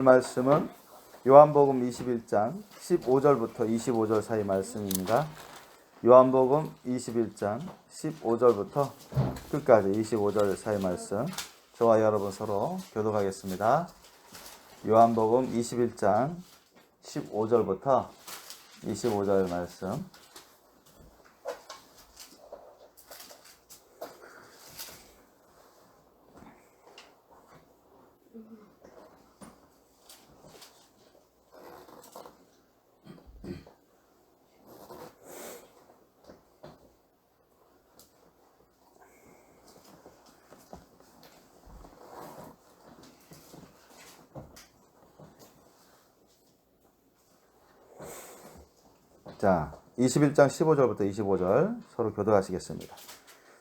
말씀은 요한복음 21장 15절부터 25절 사이 말씀입니다. 요한복음 21장 15절부터 끝까지 25절 사이 말씀, 저와 여러분 서로 교독하겠습니다. 요한복음 21장 15절부터 25절 말씀. 자, 21장 15절부터 25절 서로 교독하시겠습니다.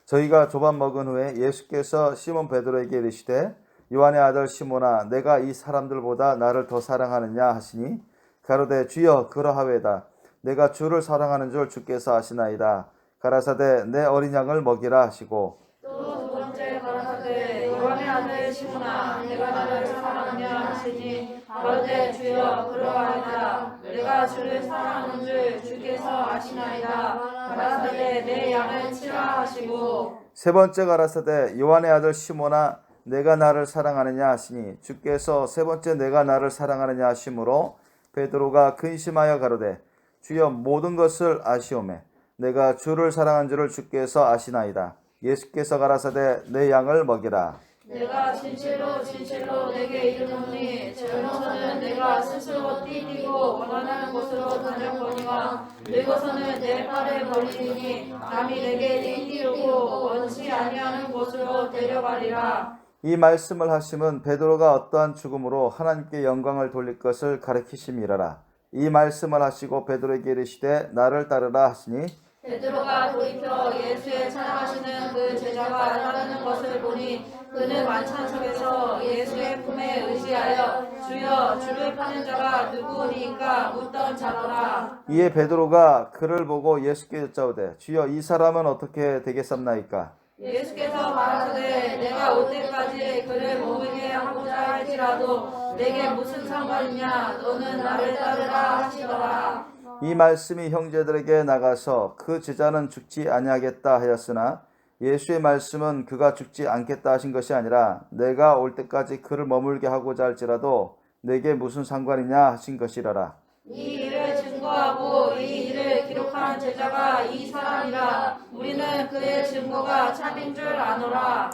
저희가 조반 먹은 후에 예수께서 시몬 베드로에게 이르시되 요한의 아들 시몬아, 내가 이 사람들보다 나를 더 사랑하느냐 하시니 가로되 주여 그러하외다. 내가 주를 사랑하는 줄 주께서 아시나이다. 가라사대 내 어린 양을 먹이라 하시고, 또 두 번째 가라사대 요한의 아들 시몬아, 내가 나를 사랑하냐 하시니 가로되 주여 그러하외다. 내가 주를 사랑하는 줄 주께서 아시나이다. 가라사대 내 양을 치라 하시고, 세 번째 가라사대 요한의 아들 시몬아, 내가 나를 사랑하느냐 하시니 주께서 세 번째 내가 나를 사랑하느냐 하심으로 베드로가 근심하여 가로되 주여 모든 것을 아시오매 내가 주를 사랑한 줄을 주께서 아시나이다. 예수께서 가라사대 내 양을 먹이라. 내가 진실로 진실로 내게 이르노니 젊어서는 내가 스스로 뛰고 원하는 곳으로 다녔거니와 늙어서는 내 팔에 걸리니 남이 내게 뛰고 원치 아니하는 곳으로 데려가리라. 이 말씀을 하심은 베드로가 어떠한 죽음으로 하나님께 영광을 돌릴 것을 가르치심이라라. 이 말씀을 하시고 베드로에게 이르시되 나를 따르라 하시니 베드로가 돌이켜 예수의 찾아가시는 그 제자가 따르는 것을 보니 그는 만찬석에서 예수의 품에 의지하여 주여 주를 파는 자가 누구니까 묻던 자더라. 이에 베드로가 그를 보고 예수께 여짜오되 주여 이 사람은 어떻게 되겠습나이까? 예수께서 말하시되 내가 올 때까지 그를 머물게 하고자 할지라도 내게 무슨 상관이냐, 너는 나를 따르라 하시더라. 이 말씀이 형제들에게 나가서 그 제자는 죽지 아니하겠다 하였으나 예수의 말씀은 그가 죽지 않겠다 하신 것이 아니라 내가 올 때까지 그를 머물게 하고자 할지라도 내게 무슨 상관이냐 하신 것이라라. 이 일을 증거하고 이 일을 기록한 제자가 이 사람이라. 우리는 그의 증거가 참인 줄 아노라.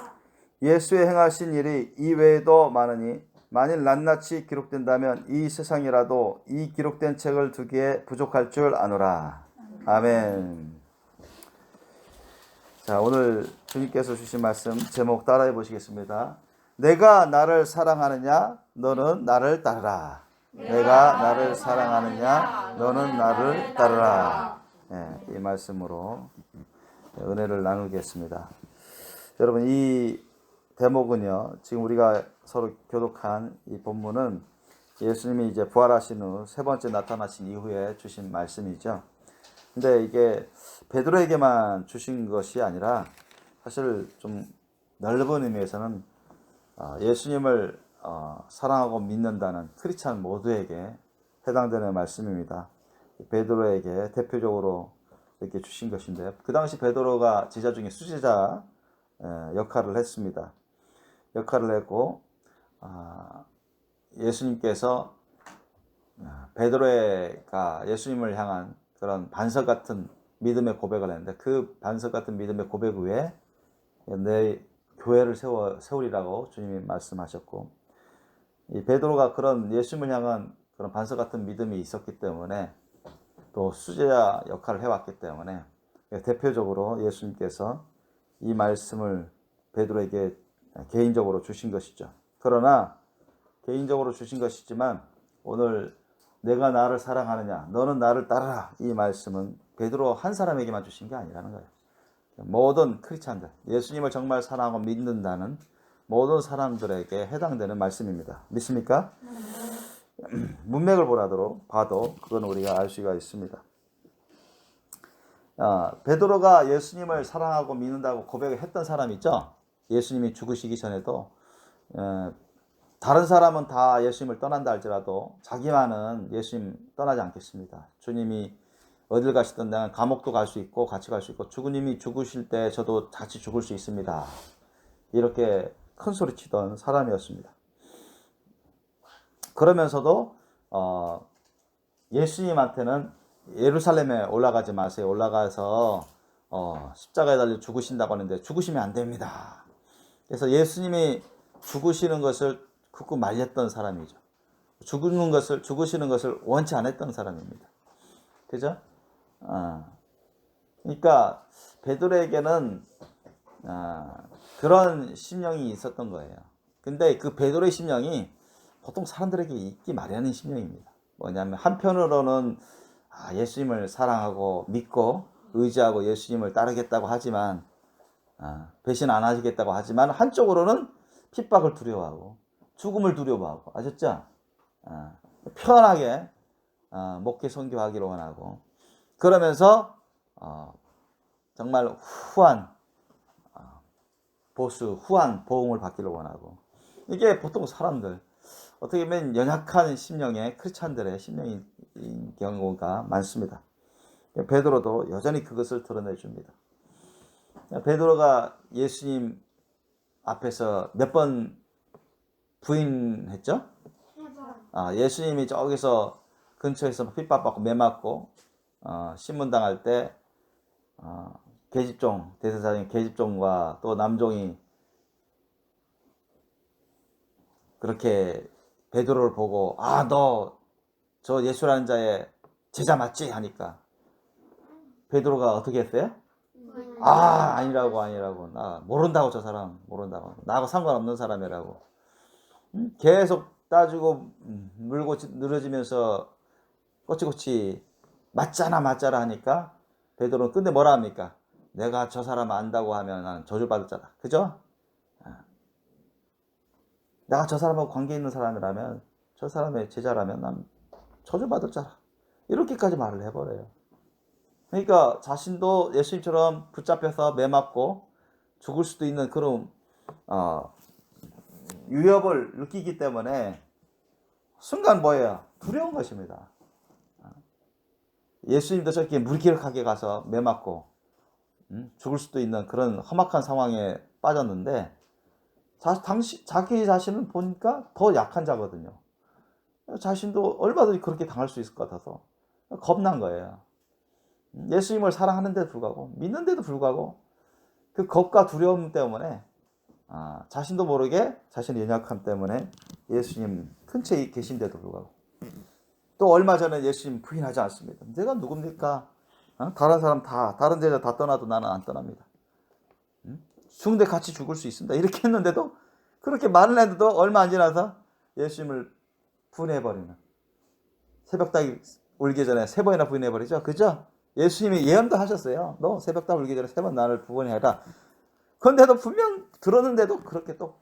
예수의 행하신 일이 이 외에도 많으니 만일 낱낱이 기록된다면 이 세상이라도 이 기록된 책을 두기에 부족할 줄 아노라. 아멘. 자, 오늘 주님께서 주신 말씀 제목 따라해 보시겠습니다. 내가 나를 사랑하느냐 너는 나를 따르라. 내가 나를 사랑하느냐 너는 나를 따르라. 네, 이 말씀으로 은혜를 나누겠습니다. 여러분, 이 대목은요, 지금 우리가 서로 교독한 이 본문은 예수님이 이제 부활하신 후 세 번째 나타나신 이후에 주신 말씀이죠. 근데 이게 베드로에게만 주신 것이 아니라 사실 좀 넓은 의미에서는 예수님을 사랑하고 믿는다는 크리스찬 모두에게 해당되는 말씀입니다. 베드로에게 대표적으로 이렇게 주신 것인데요. 그 당시 베드로가 제자 중에 수제자 역할을 했습니다. 역할을 했고 예수님께서 베드로가 예수님을 향한 그런 반석 같은 믿음의 고백을 했는데 그 반석 같은 믿음의 고백 위에 내 교회를 세우리라고 주님이 말씀하셨고, 이 베드로가 그런 예수님을 향한 그런 반석 같은 믿음이 있었기 때문에 또 수제자 역할을 해왔기 때문에 대표적으로 예수님께서 이 말씀을 베드로에게 개인적으로 주신 것이죠. 그러나 개인적으로 주신 것이지만 오늘 내가 나를 사랑하느냐 너는 나를 따르라, 이 말씀은 베드로 한 사람에게만 주신 게 아니라는 거예요. 모든 크리스찬들, 예수님을 정말 사랑하고 믿는다는 모든 사람들에게 해당되는 말씀입니다. 믿습니까? 문맥을 봐도 그건 우리가 알 수가 있습니다. 베드로가 예수님을 사랑하고 믿는다고 고백을 했던 사람 있죠? 예수님이 죽으시기 전에도 다른 사람은 다 예수님을 떠난다 할지라도 자기만은 예수님 떠나지 않겠습니다. 주님이 어딜 가시든 내가 감옥도 갈 수 있고 같이 갈 수 있고 주님이 죽으실 때 저도 같이 죽을 수 있습니다. 이렇게 큰 소리 치던 사람이었습니다. 그러면서도 예수님한테는 예루살렘에 올라가지 마세요. 올라가서 십자가에 달려 죽으신다고 하는데 죽으시면 안 됩니다. 그래서 예수님이 죽으시는 것을 극구 말렸던 사람이죠. 죽으시는 것을 원치 않았던 사람입니다. 그죠? 그러니까 베드로에게는 그런 심령이 있었던 거예요. 근데 그 베드로의 심령이 보통 사람들에게 있기 마련인 심령입니다. 뭐냐면 한편으로는 예수님을 사랑하고 믿고 의지하고 예수님을 따르겠다고 하지만 배신 안 하시겠다고 하지만 한쪽으로는 핍박을 두려워하고 죽음을 두려워하고 아셨죠? 편하게 목회 선교하기를 원하고 그러면서 정말 후한 보수, 후한 보응을 받기를 원하고 이게 보통 사람들 어떻게 보면 연약한 심령의 크리스찬들의 심령인 경우가 많습니다. 베드로도 여전히 그것을 드러내줍니다. 베드로가 예수님 앞에서 몇 번 부인했죠? 예수님이 저기서 근처에서 핍박받고 매맞고 신문당할 때 계집종 대제사장 계집종과 또 남종이 그렇게 베드로를 보고 너 저 예수라는 자의 제자 맞지? 하니까 베드로가 어떻게 했어요? 아니라고 나 모른다고 저 사람 모른다고 나하고 상관없는 사람이라고 계속 따지고 물고 늘어지면서 꼬치꼬치 맞잖아 하니까 베드로는 근데 뭐라 합니까? 내가 저 사람 안다고 하면 난 저주받을 자다. 그죠? 내가 저 사람하고 관계 있는 사람이라면 저 사람의 제자라면 난 저주받을 자라. 이렇게까지 말을 해버려요. 그러니까 자신도 예수님처럼 붙잡혀서 매맞고 죽을 수도 있는 그런 위협을 느끼기 때문에 순간 뭐예요? 두려운 것입니다. 예수님도 저렇게 무기력하게 가서 매맞고 죽을 수도 있는 그런 험악한 상황에 빠졌는데 자기 자신은 보니까 더 약한 자거든요. 자신도 얼마든지 그렇게 당할 수 있을 것 같아서 겁난 거예요. 예수님을 사랑하는데도 불구하고 믿는데도 불구하고 그 겁과 두려움 때문에 자신도 모르게 자신의 연약함 때문에 예수님 근처에 계신데도 불구하고 또 얼마 전에 예수님 부인하지 않습니다. 내가 누굽니까? 다른 사람 다른 제자 다 떠나도 나는 안 떠납니다. 죽는데 같이 죽을 수 있습니다. 이렇게 했는데도 그렇게 말을 했는데도 얼마 안 지나서 예수님을 부인해버리는 새벽닭이 울기 전에 3번이나 부인해버리죠. 그죠? 예수님이 예언도 하셨어요. 너 새벽닭 울기 전에 3번 나를 부인해라. 그런데도 분명 들었는데도 그렇게 또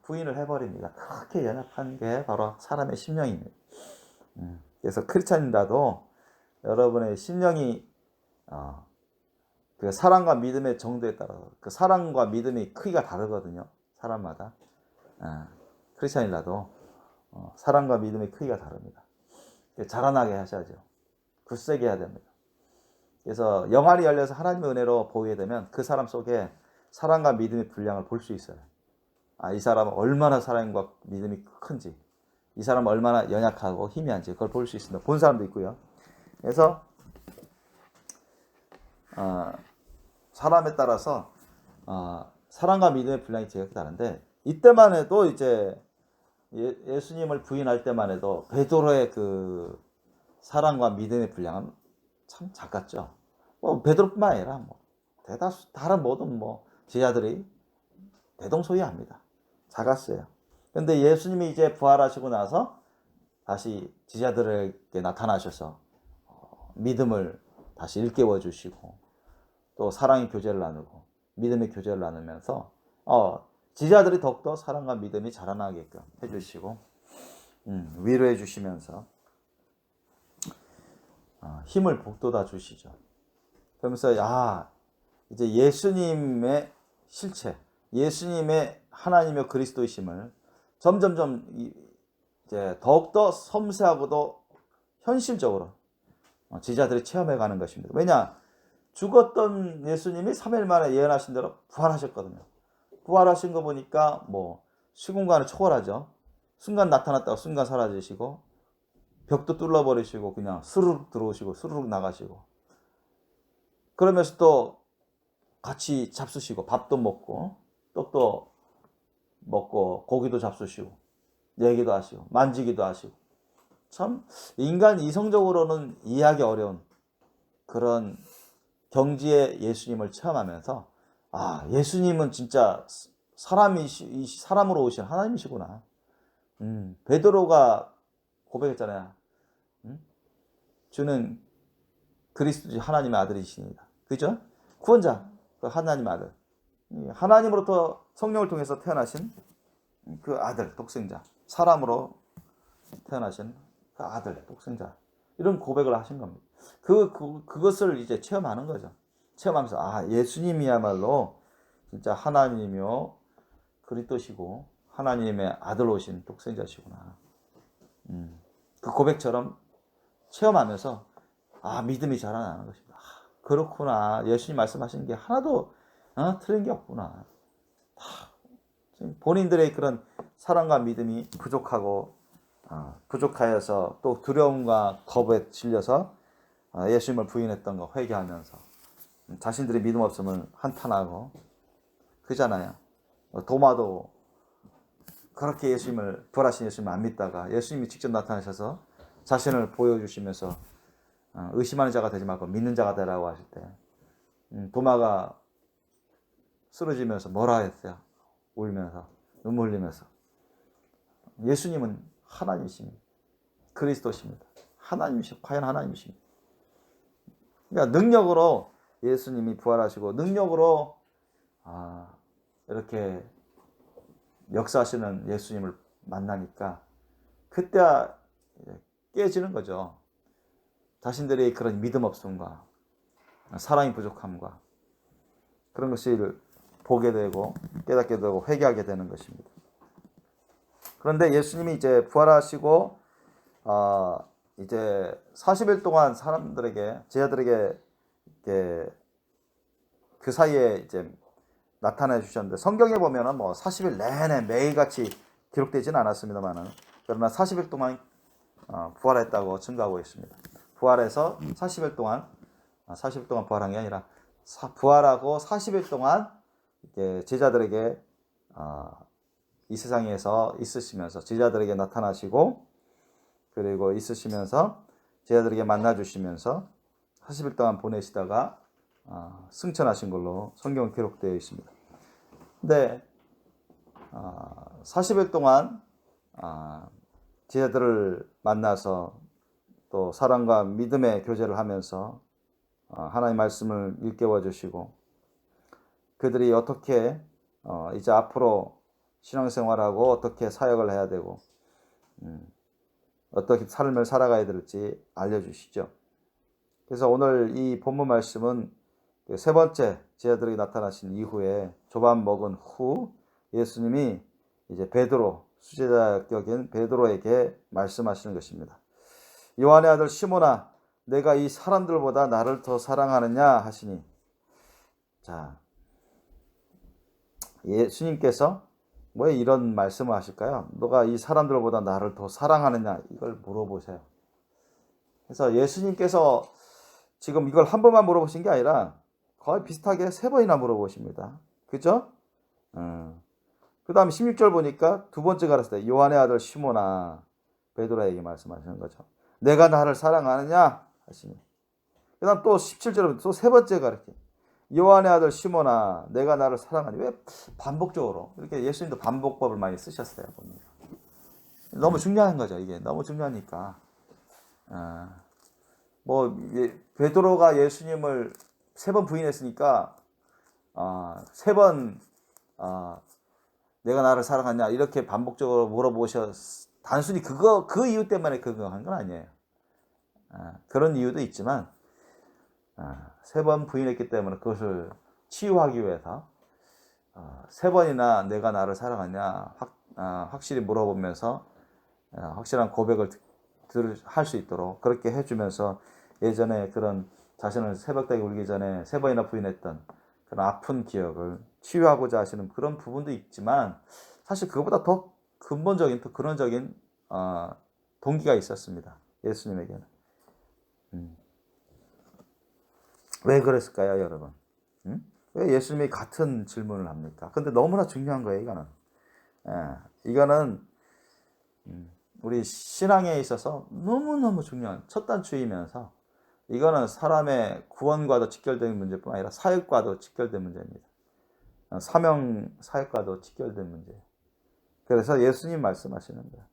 부인을 해버립니다. 그렇게 연약한 게 바로 사람의 심령입니다. 그래서 크리스찬이라도 여러분의 심령이 그 사랑과 믿음의 정도에 따라서 그 사랑과 믿음의 크기가 다르거든요. 사람마다. 크리스찬이라도 사랑과 믿음의 크기가 다릅니다. 자라나게 하셔야죠. 굳세게 해야 됩니다. 그래서 영안이 열려서 하나님의 은혜로 보게 되면 그 사람 속에 사랑과 믿음의 분량을 볼 수 있어요. 이 사람은 얼마나 사랑과 믿음이 큰지, 이 사람은 얼마나 연약하고 희미한지 그걸 볼 수 있습니다. 본 사람도 있고요. 그래서 사람에 따라서 사랑과 믿음의 분량이 제각기 다른데 이때만 해도 이제 예수님을 부인할 때만 해도 베드로의 그 사랑과 믿음의 분량은 참 작았죠. 베드로뿐만 아니라 대다수 다른 모든 제자들이 대동소이합니다. 작았어요. 근데 예수님이 이제 부활하시고 나서 다시 제자들에게 나타나셔서 믿음을 다시 일깨워 주시고 또 사랑의 교제를 나누고 믿음의 교제를 나누면서 제자들이 더욱더 사랑과 믿음이 자라나게끔 해주시고 위로해 주시면서 힘을 북돋아 주시죠. 그러면서 이제 예수님의 실체, 예수님의 하나님의 그리스도이심을 점점점 이제 더욱더 섬세하고도 현실적으로 제자들이 체험해가는 것입니다. 왜냐? 죽었던 예수님이 3일 만에 예언하신 대로 부활하셨거든요. 부활하신 거 보니까 뭐 시공간을 초월하죠. 순간 나타났다가 순간 사라지시고 벽도 뚫어버리시고 그냥 스르륵 들어오시고 스르륵 나가시고 그러면서 또 같이 잡수시고 밥도 먹고 떡도 먹고 고기도 잡수시고 얘기도 하시고 만지기도 하시고 참 인간 이성적으로는 이해하기 어려운 그런 경지의 예수님을 체험하면서 예수님은 진짜 사람으로 오신 하나님이시구나. 베드로가 고백했잖아요. 주는 그리스도 하나님의 아들이십니다. 그죠? 구원자, 그 하나님의 아들. 하나님으로부터 성령을 통해서 태어나신 그 아들, 독생자. 사람으로 태어나신 그 아들, 독생자. 이런 고백을 하신 겁니다. 그것을 이제 체험하는 거죠. 체험하면서, 예수님이야말로 진짜 하나님이요, 그리스도시고, 하나님의 아들 오신 독생자시구나. 그 고백처럼 체험하면서, 믿음이 자라나는 것입니다. 그렇구나. 예수님 말씀하신 게 하나도 틀린 게 없구나. 본인들의 그런 사랑과 믿음이 부족하여서 또 두려움과 겁에 질려서 예수님을 부인했던 거 회개하면서 자신들이 믿음 없음을 한탄하고 그잖아요. 도마도 그렇게 부활하신 예수님을 안 믿다가 예수님이 직접 나타나셔서 자신을 보여주시면서 의심하는 자가 되지 말고 믿는 자가 되라고 하실 때 도마가 쓰러지면서 뭐라 했어요? 울면서 눈물 흘리면서 예수님은 하나님이십니다. 그리스도십니다. 과연 하나님이십니다. 그러니까 능력으로 예수님이 부활하시고 능력으로 이렇게 역사하시는 예수님을 만나니까 그때 깨지는 거죠. 자신들의 그런 믿음 없음과 사랑의 부족함과 그런 것을 보게 되고 깨닫게 되고 회개하게 되는 것입니다. 그런데 예수님이 이제 부활하시고 이제 40일 동안 제자들에게 그 사이에 이제 나타내 주셨는데 성경에 보면은 뭐 40일 내내 매일같이 기록되지는 않았습니다만은 그러나 40일 동안 부활했다고 증거하고 있습니다. 부활해서 40일 동안 부활한 게 아니라 부활하고 40일 동안 제자들에게 이 세상에서 있으시면서 제자들에게 나타나시고 그리고 있으시면서 제자들에게 만나주시면서 40일 동안 보내시다가 승천하신 걸로 성경은 기록되어 있습니다. 근데 40일 동안 제자들을 만나서 또 사랑과 믿음의 교제를 하면서 하나님의 말씀을 일깨워 주시고 그들이 어떻게 이제 앞으로 신앙생활하고 어떻게 사역을 해야 되고 어떻게 삶을 살아가야 될지 알려주시죠. 그래서 오늘 이 본문 말씀은 세 번째 제자들에게 나타나신 이후에 조반 먹은 후 예수님이 이제 수제자격인 베드로에게 말씀하시는 것입니다. 요한의 아들 시몬아, 내가 이 사람들보다 나를 더 사랑하느냐 하시니, 자, 예수님께서 왜 이런 말씀을 하실까요? 너가 이 사람들보다 나를 더 사랑하느냐 이걸 물어보세요. 그래서 예수님께서 지금 이걸 한 번만 물어보신 게 아니라 거의 비슷하게 3번이나 물어보십니다. 그죠? 그 다음 16절 보니까 두 번째 가르쳤을 때 요한의 아들 시몬아, 베드로에게 말씀하시는 거죠. 내가 나를 사랑하느냐 하시니, 그 다음 또 17절에 또 세 번째 가르쳐 요한의 아들 시몬아, 내가 나를 사랑하니. 왜 반복적으로 이렇게 예수님도 반복법을 많이 쓰셨어요. 너무 중요한 거죠. 이게 너무 중요하니까. 베드로가 예수님을 3번 부인했으니까 3번 내가 나를 사랑하냐 이렇게 반복적으로 단순히 그 이유 때문에 그거 한 건 아니에요. 그런 이유도 있지만 3번 부인했기 때문에 그것을 치유하기 위해서 3번이나 내가 나를 사랑하냐 확실히 물어보면서 확실한 고백을 할 수 있도록 그렇게 해주면서 예전에 그런 자신을 새벽닭이 울기 전에 3번이나 부인했던 그런 아픈 기억을 치유하고자 하시는 그런 부분도 있지만 사실 그것보다 더 근본적인, 더 근원적인 동기가 있었습니다. 예수님에게는. 왜 그랬을까요, 여러분? 왜 예수님이 같은 질문을 합니까? 근데 너무나 중요한 거예요, 이거는. 이거는 우리 신앙에 있어서 너무너무 중요한 첫 단추이면서 이거는 사람의 구원과도 직결된 문제뿐 아니라 사역과도 직결된 문제입니다. 사명 사역과도 직결된 문제예요. 그래서 예수님 말씀하시는 거예요.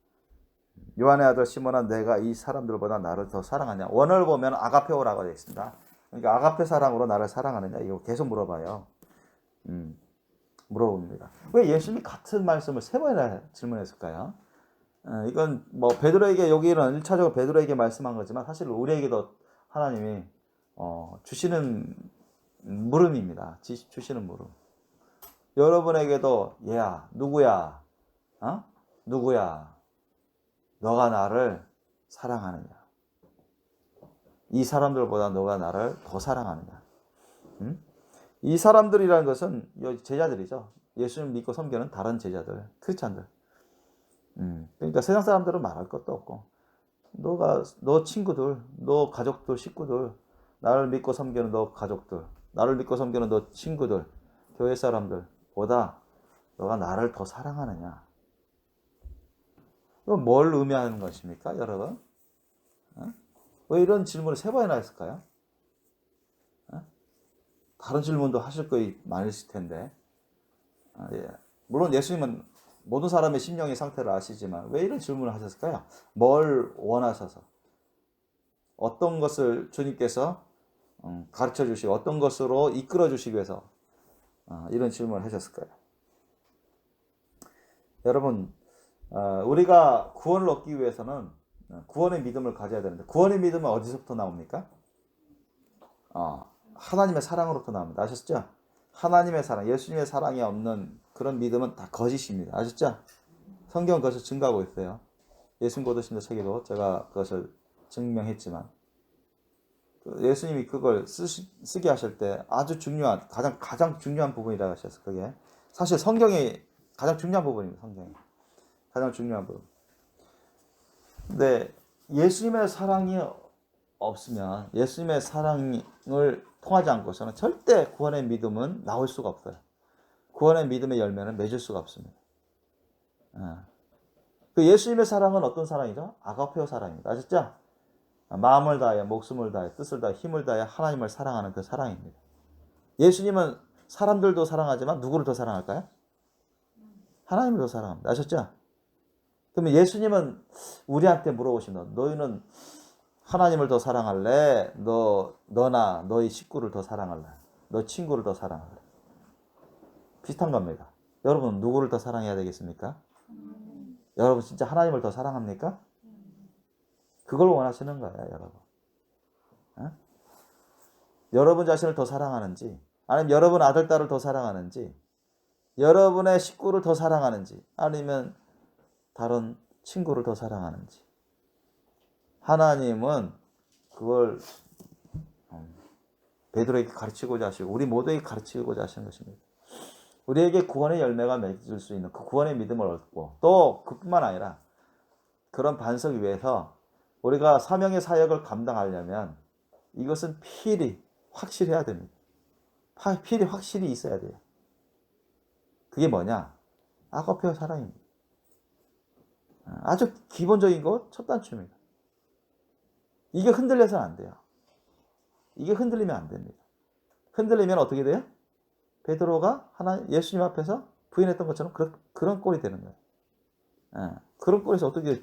요한의 아들 시몬아, 내가 이 사람들보다 나를 더 사랑하냐? 원어를 보면 아가페오라고 되어 있습니다. 그러니까 아가페 사랑으로 나를 사랑하느냐? 이거 계속 물어봐요. 물어봅니다. 왜 예수님이 같은 말씀을 3번이나 질문했을까요? 이건 뭐 베드로에게, 여기는 1차적으로 베드로에게 말씀한 거지만 사실 우리에게도 하나님이 주시는 물음입니다. 주시는 물음. 여러분에게도 얘야, 누구야? 누구야? 너가 나를 사랑하느냐? 이 사람들보다 너가 나를 더 사랑하느냐? 이 사람들이라는 것은 제자들이죠. 예수님 믿고 섬기는 다른 제자들, 크리스찬들. 그러니까 세상 사람들은 말할 것도 없고, 너 친구들, 너 가족들, 식구들, 나를 믿고 섬기는 너 가족들, 나를 믿고 섬기는 너 친구들, 교회 사람들보다 너가 나를 더 사랑하느냐? 이건 뭘 의미하는 것입니까, 여러분? 왜 이런 질문을 3번이나 했을까요? 다른 질문도 하실 거이 많으실 텐데. 예. 물론 예수님은 모든 사람의 심령의 상태를 아시지만 왜 이런 질문을 하셨을까요? 뭘 원하셔서, 어떤 것을 주님께서 가르쳐 주시고 어떤 것으로 이끌어 주시기 위해서 이런 질문을 하셨을까요? 여러분, 우리가 구원을 얻기 위해서는 구원의 믿음을 가져야 되는데, 구원의 믿음은 어디서부터 나옵니까? 하나님의 사랑으로부터 나옵니다. 아셨죠? 하나님의 사랑, 예수님의 사랑이 없는 그런 믿음은 다 거짓입니다. 아셨죠? 성경은 그것을 증거하고 있어요. 예수님 고도신도 책에도 제가 그것을 증명했지만, 예수님이 그걸 쓰게 하실 때 아주 중요한, 가장 중요한 부분이라고 하셨어요. 그게 사실 성경이 가장 중요한 부분입니다. 성경이 가장 중요한 부분. 근데 예수님의 사랑이 없으면, 예수님의 사랑을 통하지 않고서는 절대 구원의 믿음은 나올 수가 없어요. 구원의 믿음의 열매는 맺을 수가 없습니다. 그 예수님의 사랑은 어떤 사랑이죠? 아가페오 사랑입니다. 아셨죠? 마음을 다해, 목숨을 다해, 뜻을 다해, 힘을 다해 하나님을 사랑하는 그 사랑입니다. 예수님은 사람들도 사랑하지만 누구를 더 사랑할까요? 하나님을 더 사랑합니다. 아셨죠? 그러면 예수님은 우리한테 물어보신다. 너희는 하나님을 더 사랑할래? 너나 너희 식구를 더 사랑할래? 너 친구를 더 사랑할래? 비슷한 겁니다. 여러분 누구를 더 사랑해야 되겠습니까? 여러분 진짜 하나님을 더 사랑합니까? 그걸 원하시는 거예요, 여러분. 여러분 자신을 더 사랑하는지, 아니면 여러분 아들, 딸을 더 사랑하는지, 여러분의 식구를 더 사랑하는지, 아니면 다른 친구를 더 사랑하는지. 하나님은 그걸 베드로에게 가르치고자 하시고 우리 모두에게 가르치고자 하시는 것입니다. 우리에게 구원의 열매가 맺을 수 있는 그 구원의 믿음을 얻고, 또 그뿐만 아니라 그런 반석 위에서 우리가 사명의 사역을 감당하려면 이것은 필히 확실해야 됩니다. 필히 확실히 있어야 돼요. 그게 뭐냐? 아가페오 사랑입니다. 아주 기본적인 것, 첫 단추입니다. 이게 흔들려서는 안 돼요. 이게 흔들리면 안 됩니다. 흔들리면 어떻게 돼요? 베드로가 예수님 앞에서 부인했던 것처럼 그런 꼴이 되는 거예요. 그런 꼴에서 어떻게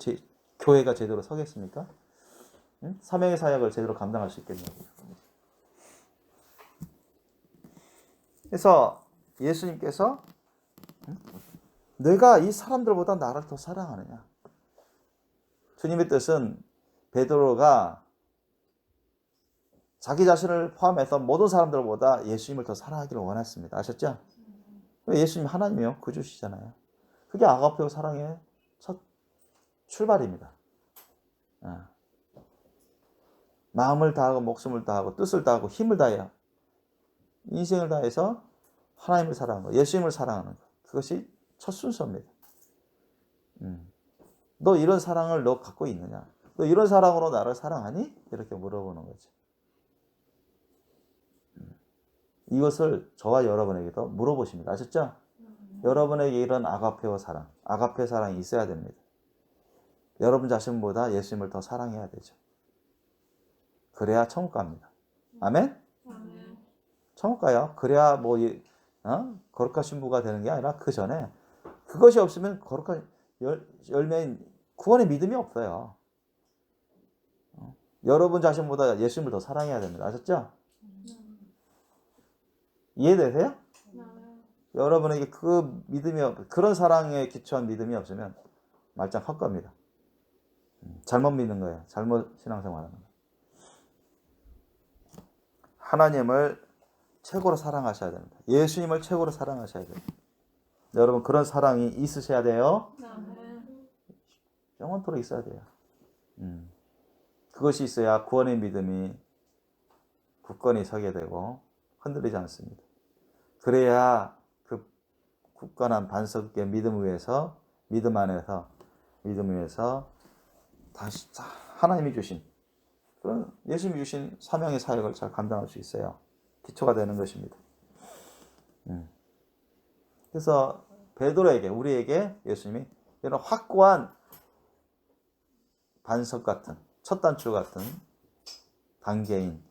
교회가 제대로 서겠습니까? 사명의 사역을 제대로 감당할 수 있겠냐고요. 그래서 예수님께서 내가 이 사람들보다 나를 더 사랑하느냐. 주님의 뜻은 베드로가 자기 자신을 포함해서 모든 사람들보다 예수님을 더 사랑하기를 원했습니다. 아셨죠? 예수님 하나님이요, 구주시잖아요. 그게 아가페오 사랑의 첫 출발입니다. 마음을 다하고 목숨을 다하고 뜻을 다하고 힘을 다해야 인생을 다해서 하나님을 사랑하는 것, 예수님을 사랑하는 것. 그것이 첫 순서입니다. 너 이런 사랑을 너 갖고 있느냐? 너 이런 사랑으로 나를 사랑하니? 이렇게 물어보는 거지. 이것을 저와 여러분에게도 물어보십니다. 아셨죠? 여러분에게 이런 아가페오 사랑, 아가페 사랑이 있어야 됩니다. 여러분 자신보다 예수님을 더 사랑해야 되죠. 그래야 천국 갑니다. 아멘? 천국 가요. 그래야 뭐 거룩한 신부가 되는 게 아니라 그 전에 그것이 없으면 거룩한 열매인 구원의 믿음이 없어요. 여러분 자신보다 예수님을 더 사랑해야 됩니다. 아셨죠? 이해되세요? 여러분에게 그 믿음이 그런 사랑에 기초한 믿음이 없으면 말짱 헛겁니다. 잘못 믿는 거예요. 잘못 신앙생활하는 거예요. 하나님을 최고로 사랑하셔야 됩니다. 예수님을 최고로 사랑하셔야 됩니다. 여러분 그런 사랑이 있으셔야 돼요. 영원토록 있어야 돼요. 그것이 있어야 구원의 믿음이 굳건히 서게 되고 흔들리지 않습니다. 그래야 그 굳건한 반석의 믿음 위에서 믿음 위에서 다시 하나님이 주신 그런 예수님이 주신 사명의 사역을 잘 감당할 수 있어요. 기초가 되는 것입니다. 그래서 베드로에게 우리에게 예수님이 이런 확고한 반석 같은 첫 단추 같은 단계인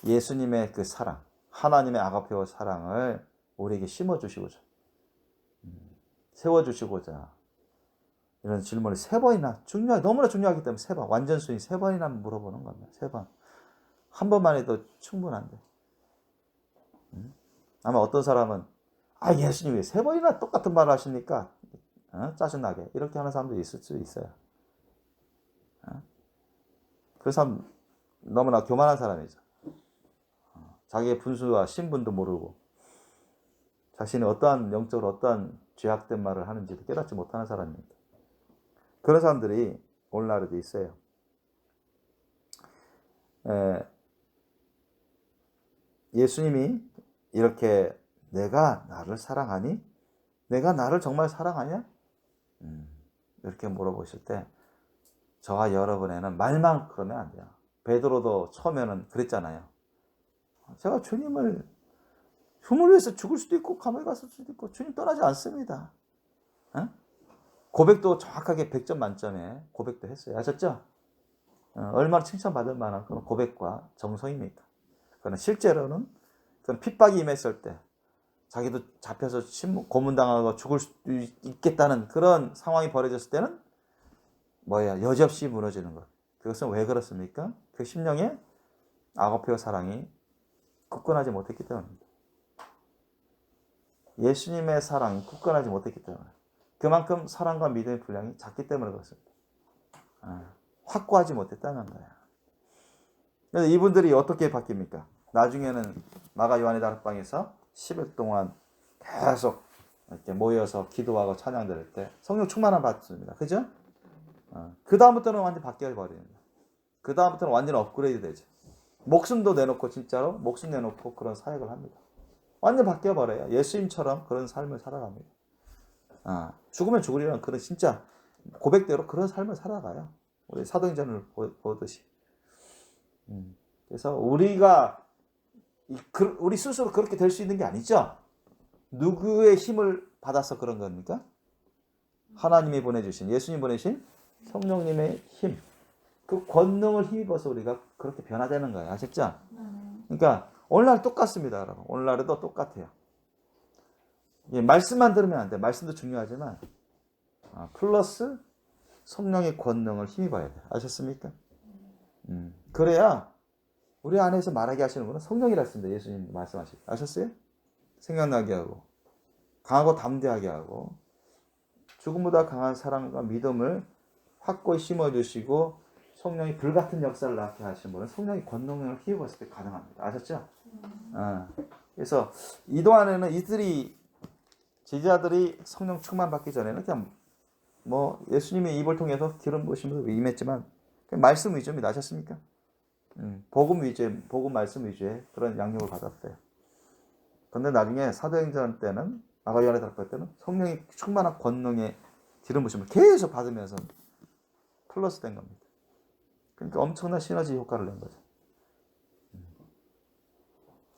예수님의 그 사랑, 하나님의 아가페오 사랑을 우리에게 심어주시고자 세워주시고자 이런 질문을 3번이나 너무나 중요하기 때문에 3번 완전 수인 3번이나 물어보는 겁니다. 3번 한 번만 해도 충분한데 아마 어떤 사람은 예수님이 3번이나 똑같은 말을 하시니까 짜증나게 이렇게 하는 사람도 있을 수 있어요. 그 사람 너무나 교만한 사람이죠. 자기의 분수와 신분도 모르고 자신이 어떠한 영적으로 어떠한 죄악된 말을 하는지도 깨닫지 못하는 사람입니다. 그런 사람들이 오늘날에도 있어요. 예수님이 이렇게 내가 나를 사랑하니? 내가 나를 정말 사랑하냐? 이렇게 물어보실 때 저와 여러분에는 말만 그러면 안 돼요. 베드로도 처음에는 그랬잖아요. 제가 주님을 위해서 죽을 수도 있고 감옥에 갔을 수도 있고 주님 떠나지 않습니다. 고백도 정확하게 100점 만점에 고백도 했어요. 아셨죠? 얼마나 칭찬받을 만한 그런 고백과 정성입니까? 그러나 실제로는 그런 핍박이 임했을 때 자기도 잡혀서 고문당하고 죽을 수도 있겠다는 그런 상황이 벌어졌을 때는 여지없이 무너지는 것. 그것은 왜 그렇습니까? 그 심령에 아가페오 사랑이 굳건하지 못했기 때문입니다. 예수님의 사랑이 굳건하지 못했기 때문에 그만큼 사랑과 믿음의 분량이 작기 때문에 그렇습니다. 확고하지 못했다는 거예요. 그래서 이분들이 어떻게 바뀝니까? 나중에는 마가 요한의 다락방에서 10일 동안 계속 이렇게 모여서 기도하고 찬양 드릴 때 성령 충만함 받습니다. 그죠? 그 다음부터는 완전 바뀌어 버립니다. 그 다음부터는 완전 업그레이드 되죠. 목숨도 내놓고 진짜로 목숨 내놓고 그런 사역을 합니다. 완전 바뀌어 버려요. 예수님처럼 그런 삶을 살아갑니다. 죽으면 죽으리라는 그런 진짜 고백대로 그런 삶을 살아가요. 우리 사도행전을 보듯이. 그래서 우리가 우리 스스로 그렇게 될 수 있는 게 아니죠. 누구의 힘을 받아서 그런 겁니까? 하나님이 보내주신 예수님 보내신 성령님의 힘, 그 권능을 힘입어서 우리가 그렇게 변화되는 거예요. 아셨죠? 그러니까 오늘날 똑같습니다, 여러분. 오늘날에도 똑같아요. 말씀만 들으면 안 돼. 말씀도 중요하지만 플러스 성령의 권능을 힘입어야 돼요. 아셨습니까? 그래야 우리 안에서 말하게 하시는 분은 성령이라 했습니다. 예수님 말씀하시고. 아셨어요? 생각나게 하고 강하고 담대하게 하고 죽음보다 강한 사랑과 믿음을 확고히 심어주시고 성령이 불같은 역사를 낳게 하시는 분은 성령의 권능을 힘입었을 때 가능합니다. 아셨죠? 그래서 이 동안에는 이들이 제자들이 성령 충만 받기 전에는 그냥 뭐 예수님이 입을 통해서 기름 부으심으로 임했지만 그냥 말씀 위주입니다. 아셨습니까? 복음 위주, 복음 말씀 위주의 그런 양육을 받았어요. 그런데 나중에 사도행전 때는 아가 요한의 닥터 때는 성령이 충만한 권능의 기름 부으심을 계속 받으면서 플러스 된 겁니다. 그러니까 엄청난 시너지 효과를 낸 거죠.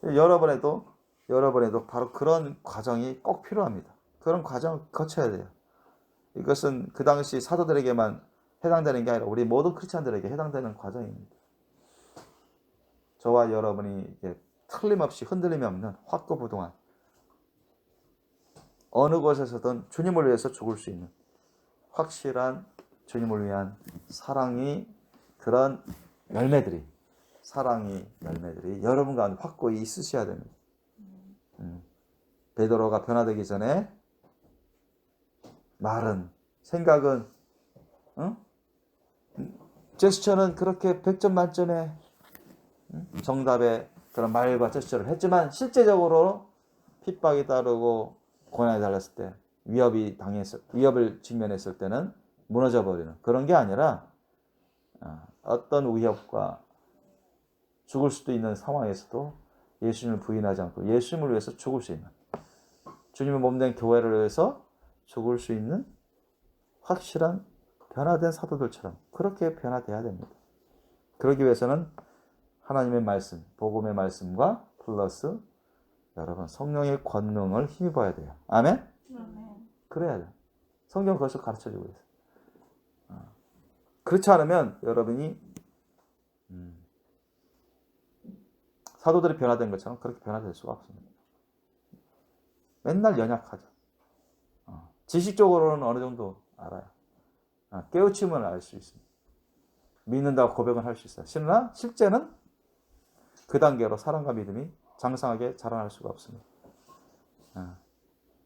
여러분에도 바로 그런 과정이 꼭 필요합니다. 그런 과정을 거쳐야 돼요. 이것은 그 당시 사도들에게만 해당되는 게 아니라 우리 모든 크리스찬들에게 해당되는 과정입니다. 저와 여러분이 이게 틀림없이 흔들림이 없는 확고부동한 어느 곳에서든 주님을 위해서 죽을 수 있는 확실한 주님을 위한 사랑이 그런 열매들이 여러분 가운데 확고히 있으셔야 됩니다. 베드로가 변화되기 전에 말은 생각은 제스처는 그렇게 100점 만점에 정답의 그런 말과 제스처를 했지만 실제적으로 핍박이 따르고 고난이 달렸을 때 위협을 직면했을 때는 무너져 버리는 그런 게 아니라 어떤 위협과 죽을 수도 있는 상황에서도 예수님을 부인하지 않고 예수님을 위해서 죽을 수 있는 주님의 몸된 교회를 위해서 죽을 수 있는 확실한 변화된 사도들처럼 그렇게 변화돼야 됩니다. 그러기 위해서는 하나님의 말씀, 복음의 말씀과 플러스 여러분 성령의 권능을 힘입어야 돼요. 아멘? 그래야 돼요. 성경 그것을 가르쳐주고 있어요. 그렇지 않으면 여러분이 사도들이 변화된 것처럼 그렇게 변화될 수가 없습니다. 맨날 연약하죠. 지식적으로는 어느 정도 알아요. 깨우침은 알 수 있습니다. 믿는다고 고백은 할 수 있어요. 그러나 실제는 그 단계로 사랑과 믿음이 장성하게 자라날 수가 없습니다.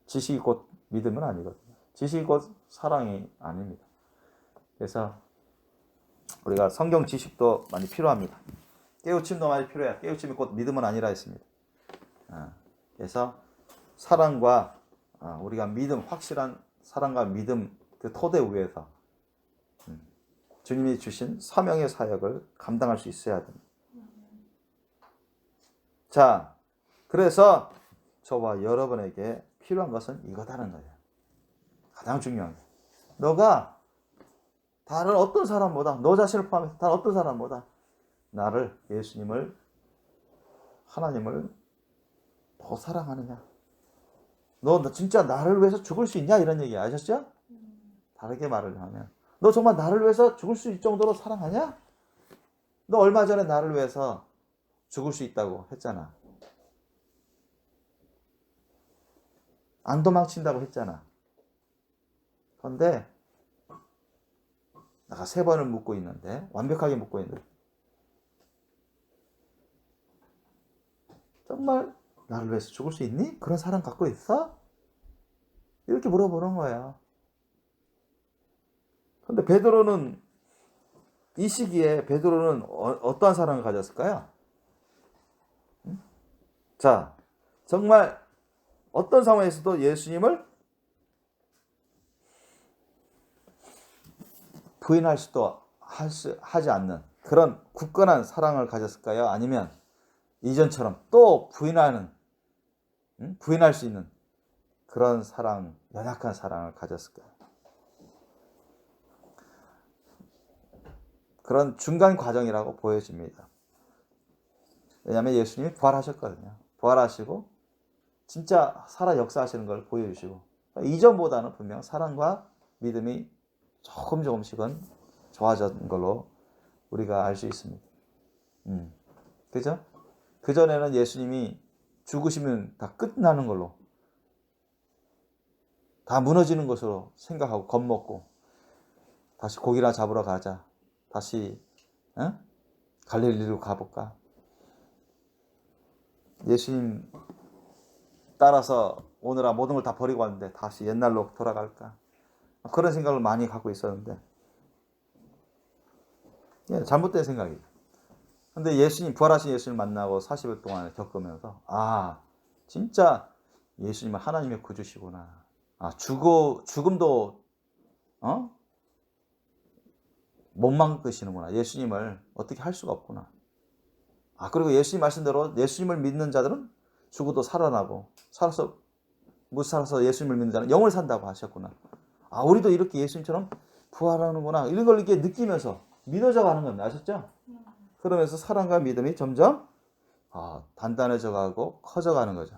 지식이 곧 믿음은 아니거든요. 지식이 곧 사랑이 아닙니다. 그래서 우리가 성경 지식도 많이 필요합니다. 깨우침도 많이 필요해요. 깨우침이 곧 믿음은 아니라 했습니다. 그래서 사랑과 우리가 믿음, 확실한 사랑과 믿음 그 토대 위에서 주님이 주신 사명의 사역을 감당할 수 있어야 됩니다. 자, 그래서 저와 여러분에게 필요한 것은 이거다는 거예요. 가장 중요한 게. 너가 다른 어떤 사람보다, 너 자신을 포함해서 다른 어떤 사람보다 나를, 예수님을, 하나님을 더 사랑하느냐? 너 진짜 나를 위해서 죽을 수 있냐? 이런 얘기 아셨죠? 다르게 말을 하면 너 정말 나를 위해서 죽을 수 있을 정도로 사랑하냐? 너 얼마 전에 나를 위해서 죽을 수 있다고 했잖아. 안 도망친다고 했잖아. 그런데 내가 3번을 묻고 있는데 완벽하게 묻고 있는데 정말 나를 위해서 죽을 수 있니? 그런 사랑 갖고 있어? 이렇게 물어보는 거예요. 그런데 베드로는 이 시기에 베드로는 어떠한 사랑을 가졌을까요? 자, 정말 어떤 상황에서도 예수님을 부인할 수도 하지 않는 그런 굳건한 사랑을 가졌을까요? 아니면 이전처럼 또 부인할 수 있는 그런 사랑, 연약한 사랑을 가졌을까요? 그런 중간 과정이라고 보여집니다. 왜냐하면 예수님이 부활하셨거든요. 부활하시고 진짜 살아 역사하시는 걸 보여주시고 이전보다는 분명 사랑과 믿음이 조금씩은 좋아진 걸로 우리가 알 수 있습니다. 그죠? 그전에는 예수님이 죽으시면 다 끝나는 걸로 다 무너지는 것으로 생각하고 겁먹고 다시 고기나 잡으러 가자. 다시 갈릴리로 가볼까? 예수님 따라서 오느라 모든 걸 다 버리고 왔는데 다시 옛날로 돌아갈까? 그런 생각을 많이 갖고 있었는데 잘못된 생각이에요. 근데 부활하신 예수님 만나고 40일 동안 겪으면서 진짜 예수님은 하나님의 구주시구나. 죽음도 못 막으시는구나. 예수님을 어떻게 할 수가 없구나. 그리고 예수님 말씀대로 예수님을 믿는 자들은 죽어도 살아나고 못 살아서 예수님을 믿는 자는 영을 산다고 하셨구나. 우리도 이렇게 예수님처럼 부활하는구나. 이런 걸 이렇게 느끼면서 믿어져 가는 겁니다. 아셨죠? 그러면서 사랑과 믿음이 점점 단단해져 가고 커져 가는 거죠.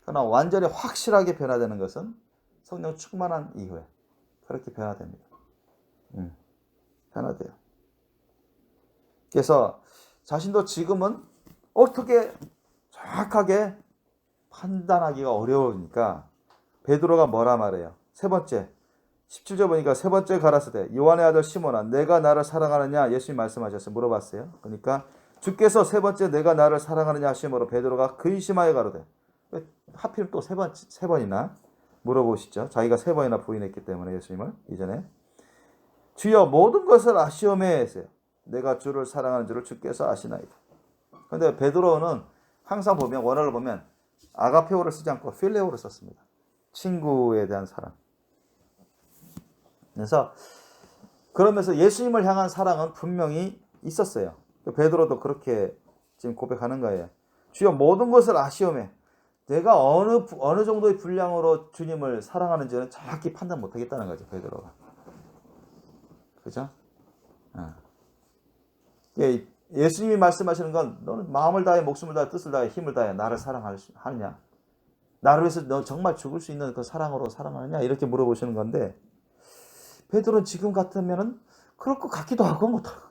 그러나 완전히 확실하게 변화되는 것은 성령 충만한 이후에 그렇게 변화됩니다. 변화돼요. 그래서 자신도 지금은 어떻게 정확하게 판단하기가 어려우니까 베드로가 뭐라 말해요? 세 번째 17절 보니까 세 번째 가라사대 요한의 아들 시몬아 내가 나를 사랑하느냐 예수님 말씀하셨어요. 물어봤어요. 그러니까 주께서 세 번째 내가 나를 사랑하느냐 하심으로 베드로가 근심하여 가로되 왜 하필 또 세 번이나 물어보시죠. 자기가 세 번이나 부인했기 때문에 예수님을 이전에 주여 모든 것을 아시오매 했어요. 내가 주를 사랑하는 줄을 주께서 아시나이다. 그런데 베드로는 항상 보면 원어를 보면 아가페오를 쓰지 않고 필레오를 썼습니다. 친구에 대한 사랑. 그래서 그러면서 예수님을 향한 사랑은 분명히 있었어요. 베드로도 그렇게 지금 고백하는 거예요. 주여 모든 것을 아시오매. 내가 어느 정도의 분량으로 주님을 사랑하는지는 정확히 판단 못하겠다는 거죠. 베드로가. 그죠? 예수님이 말씀하시는 건 너는 마음을 다해 목숨을 다해 뜻을 다해 힘을 다해 나를 사랑하느냐? 나를 위해서 너 정말 죽을 수 있는 그 사랑으로 사랑하느냐? 이렇게 물어보시는 건데 베드로는 지금 같으면은 그럴 것 같기도 하고 못하고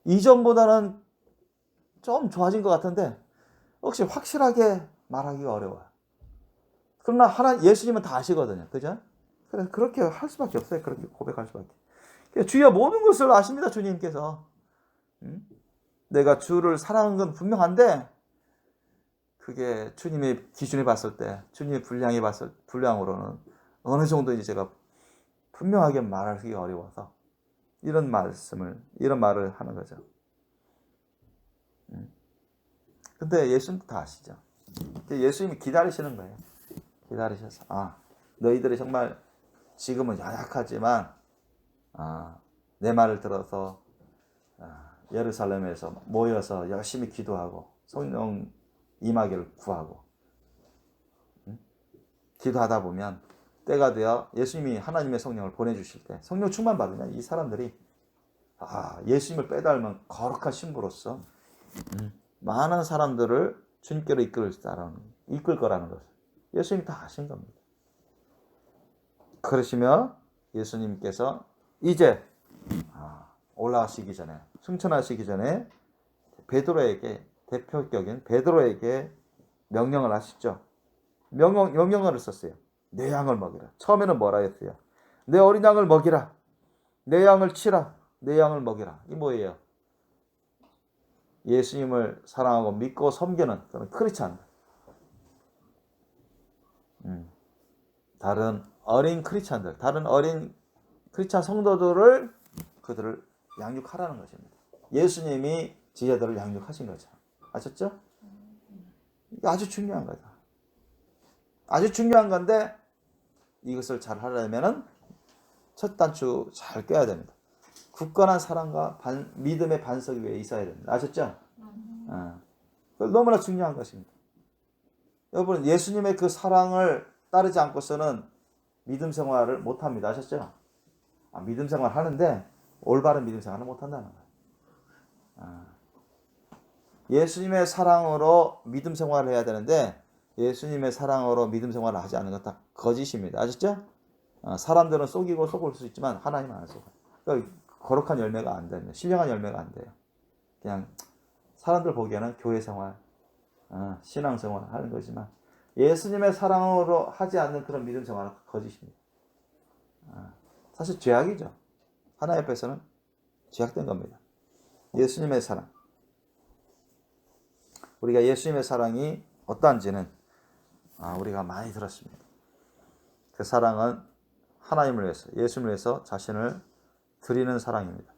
이전보다는 좀 좋아진 것 같은데 혹시 확실하게 말하기가 어려워요. 그러나 예수님은 다 아시거든요. 그죠? 그래서 그렇게 할 수밖에 없어요. 그렇게 고백할 수밖에. 주여 모든 것을 아십니다. 주님께서. 내가 주를 사랑하는 건 분명한데 그게 주님의 기준에 봤을 때 주님의 분량으로는 어느 정도인지 제가 분명하게 말하기가 어려워서 이런 말을 하는 거죠. 근데 예수님도 다 아시죠. 예수님이 기다리시는 거예요. 기다리셔서 너희들이 정말 지금은 연약하지만 내 말을 들어서 예루살렘에서 모여서 열심히 기도하고 성령 임하기를 구하고 기도하다 보면 때가 되어 예수님이 하나님의 성령을 보내주실 때 성령 충만 받으면 이 사람들이 예수님을 빼닮은 거룩한 신부로서 많은 사람들을 주님께로 이끌 거라는 것을 예수님이 다 아신 겁니다. 그러시며 예수님께서 이제 올라가시기 전에 승천하시기 전에 대표격인 베드로에게 명령을 하시죠. 명령어를 썼어요. 내 양을 먹이라. 처음에는 뭐라 했어요? 내 어린 양을 먹이라. 내 양을 치라. 내 양을 먹이라. 이 뭐예요? 예수님을 사랑하고 믿고 섬기는 그런 크리스찬. 다른 어린 크리스찬들, 다른 어린 크리스찬 성도들을 그들을 양육하라는 것입니다. 예수님이 지혜들을 양육하신 거죠. 아셨죠? 이게 아주 중요한 거죠. 아주 중요한 건데 이것을 잘 하려면은 첫 단추 잘 껴야 됩니다. 굳건한 사랑과 믿음의 반석 위에 있어야 됩니다. 아셨죠? 너무나 중요한 것입니다. 여러분 예수님의 그 사랑을 따르지 않고서는 믿음 생활을 못합니다. 아셨죠? 믿음 생활 하는데 올바른 믿음 생활을 못한다는 거예요. 예수님의 사랑으로 믿음 생활을 해야 되는데 예수님의 사랑으로 믿음 생활을 하지 않는 건 다 거짓입니다. 아셨죠? 사람들은 속이고 속을 수 있지만 하나님은 안 속아요. 그러니까 거룩한 열매가 안 됩니다. 신령한 열매가 안 돼요. 그냥 사람들 보기에는 교회 생활, 신앙 생활 하는 거지만 예수님의 사랑으로 하지 않는 그런 믿음 생활은 거짓입니다. 사실 죄악이죠. 하나님 앞에서는 죄악된 겁니다. 예수님의 사랑. 우리가 예수님의 사랑이 어떠한지는 우리가 많이 들었습니다. 그 사랑은 하나님을 위해서, 예수님을 위해서 자신을 드리는 사랑입니다.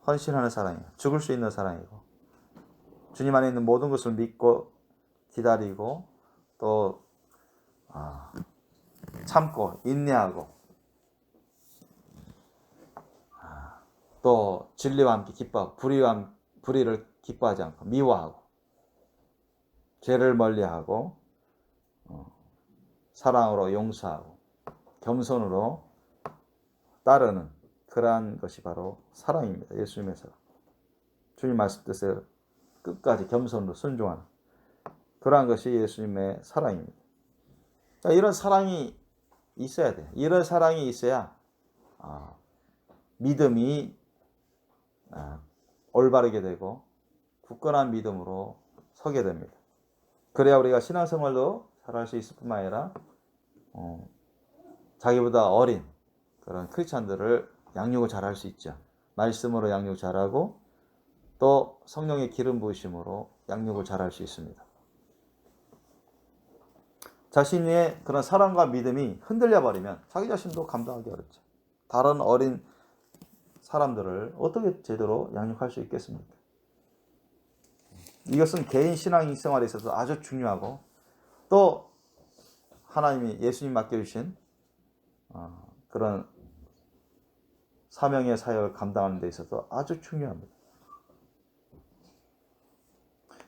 헌신하는 사랑이에요. 죽을 수 있는 사랑이고 주님 안에 있는 모든 것을 믿고 기다리고 또 참고 인내하고 또 진리와 함께 기뻐하고 불의를 기뻐하지 않고 미워하고 죄를 멀리하고 사랑으로 용서하고 겸손으로 따르는 그러한 것이 바로 사랑입니다. 예수님의 사랑. 주님 말씀 뜻에 끝까지 겸손으로 순종하는 그러한 것이 예수님의 사랑입니다. 그러니까 이런 사랑이 있어야 돼요. 이런 사랑이 있어야 믿음이 올바르게 되고 굳건한 믿음으로 서게 됩니다. 그래야 우리가 신앙생활도 잘할 수 있을 뿐만 아니라 자기보다 어린 그런 크리스찬들을 양육을 잘할 수 있죠. 말씀으로 양육 잘하고 또 성령의 기름 부으심으로 양육을 잘할 수 있습니다. 자신의 그런 사랑과 믿음이 흔들려 버리면 자기 자신도 감당하기 어렵죠. 다른 어린 사람들을 어떻게 제대로 양육할 수 있겠습니까? 이것은 개인 신앙 생활에 있어서 아주 중요하고 또 하나님이 예수님 맡겨주신 그런 사명의 사역을 감당하는 데 있어서 아주 중요합니다.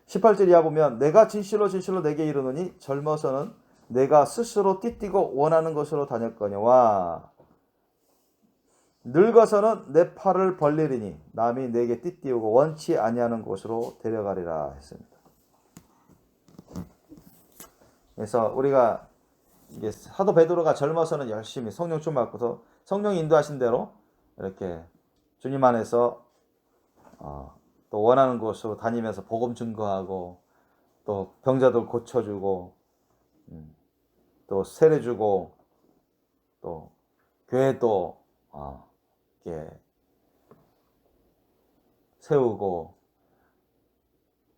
18절 이하 보면 내가 진실로 진실로 내게 이르노니 젊어서는 내가 스스로 띠띠고 원하는 곳으로 다녔거니와 늙어서는 내 팔을 벌리리니 남이 내게 띠띠우고 원치 아니하는 곳으로 데려가리라 했습니다. 그래서 우리가 이게 사도 베드로가 젊어서는 열심히 성령 좀 받고서 성령 인도하신 대로 이렇게 주님 안에서 또 원하는 곳으로 다니면서 복음 증거하고 또 병자들 고쳐주고 또 세례주고 또 교회도 이렇게 세우고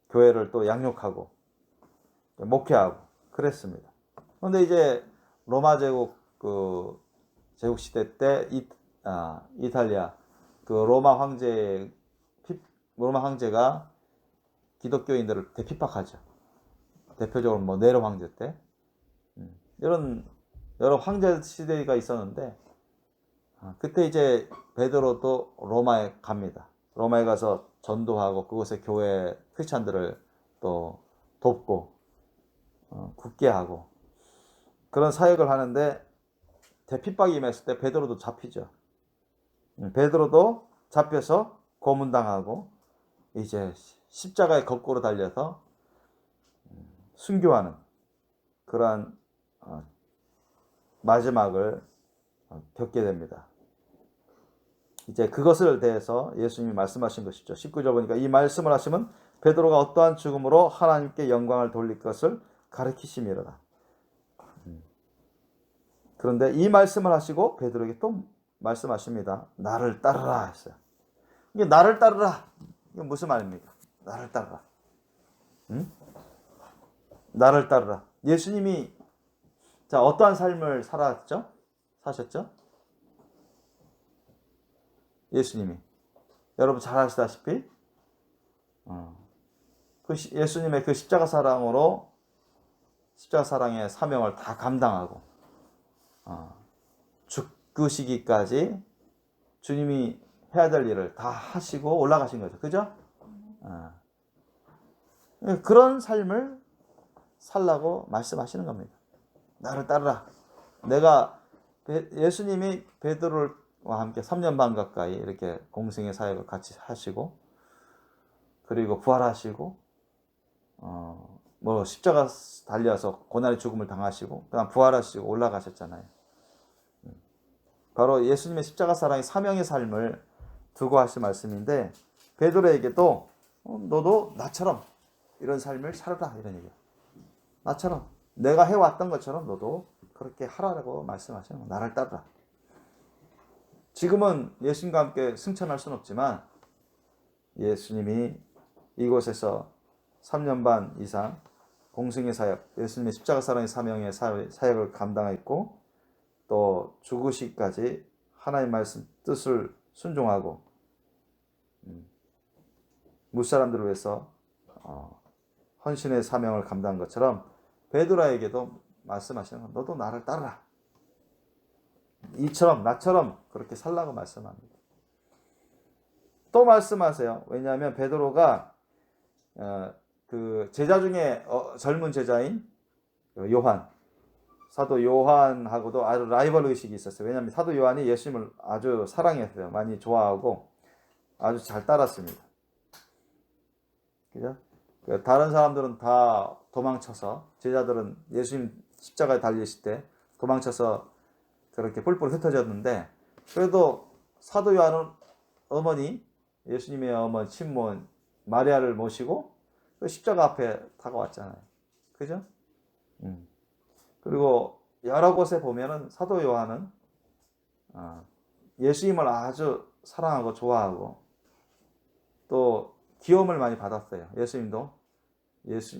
교회를 또 양육하고 목회하고 그랬습니다. 그런데 이제 로마 제국 제국 시대 때 이탈리아 로마 황제가 기독교인들을 대핍박하죠. 대표적으로 네로 황제 때 이런 여러 황제 시대가 있었는데 그때 이제 베드로도 로마에 갑니다. 로마에 가서 전도하고 그곳의 교회 크리스찬들을 또 돕고 굳게 하고 그런 사역을 하는데 대핍박이 임했을 때 베드로도 잡히죠. 베드로도 잡혀서 고문당하고 이제 십자가에 거꾸로 달려서 순교하는 그러한 마지막을 겪게 됩니다. 이제 그것을 대해서 예수님이 말씀하신 것이죠. 19절 보니까 이 말씀을 하시면 베드로가 어떠한 죽음으로 하나님께 영광을 돌릴 것을 가르치심이로다. 그런데 이 말씀을 하시고 베드로에게 또 말씀하십니다. 나를 따르라 했어요. 이게 나를 따르라. 이게 무슨 말입니까? 나를 따르라. 나를 따르라. 예수님이 어떠한 삶을 사셨죠? 예수님이. 여러분 잘 아시다시피 예수님의 그 십자가 사랑으로 십자가 사랑의 사명을 다 감당하고 죽으시기까지 주님이 해야 될 일을 다 하시고 올라가신 거죠. 그죠? 그런 삶을 살라고 말씀하시는 겁니다. 나를 따르라. 예수님이 베드로와 함께 3년 반 가까이 이렇게 공생의 사역을 같이 하시고 그리고 부활하시고 십자가 달려서 고난의 죽음을 당하시고 그다음 부활하시고 올라가셨잖아요. 바로 예수님의 십자가 사랑의 사명의 삶을 두고 하신 말씀인데 베드로에게도 너도 나처럼 이런 삶을 살아라 이런 얘기예요. 나처럼 내가 해왔던 것처럼 너도 그렇게 하라고 말씀하시는 거예요. 나를 따르라. 지금은 예수님과 함께 승천할 수는 없지만 예수님이 이곳에서 3년 반 이상 공생의 사역, 예수님의 십자가 사랑의 사명의 사역을 감당했고 또 죽으시기까지 하나님의 말씀 뜻을 순종하고 무사람들을 위해서 헌신의 사명을 감당한 것처럼 베드로에게도 말씀하시는 건 너도 나를 따르라. 이처럼 나처럼 그렇게 살라고 말씀합니다. 또 말씀하세요. 왜냐하면 베드로가 그 제자 중에 젊은 제자인 요한, 사도 요한하고도 아주 라이벌 의식이 있었어요. 왜냐하면 사도 요한이 예수님을 아주 사랑했어요. 많이 좋아하고 아주 잘 따랐습니다. 그죠? 다른 사람들은 다 도망쳐서, 제자들은 예수님 십자가에 달리실 때 도망쳐서 그렇게 뿔뿔 흩어졌는데, 그래도 사도 요한은 어머니, 예수님의 어머니 친모인 마리아를 모시고 그 십자가 앞에 다가왔잖아요. 그죠? 그리고 여러 곳에 보면은 사도 요한은 예수님을 아주 사랑하고 좋아하고 또 기염을 많이 받았어요. 예수님도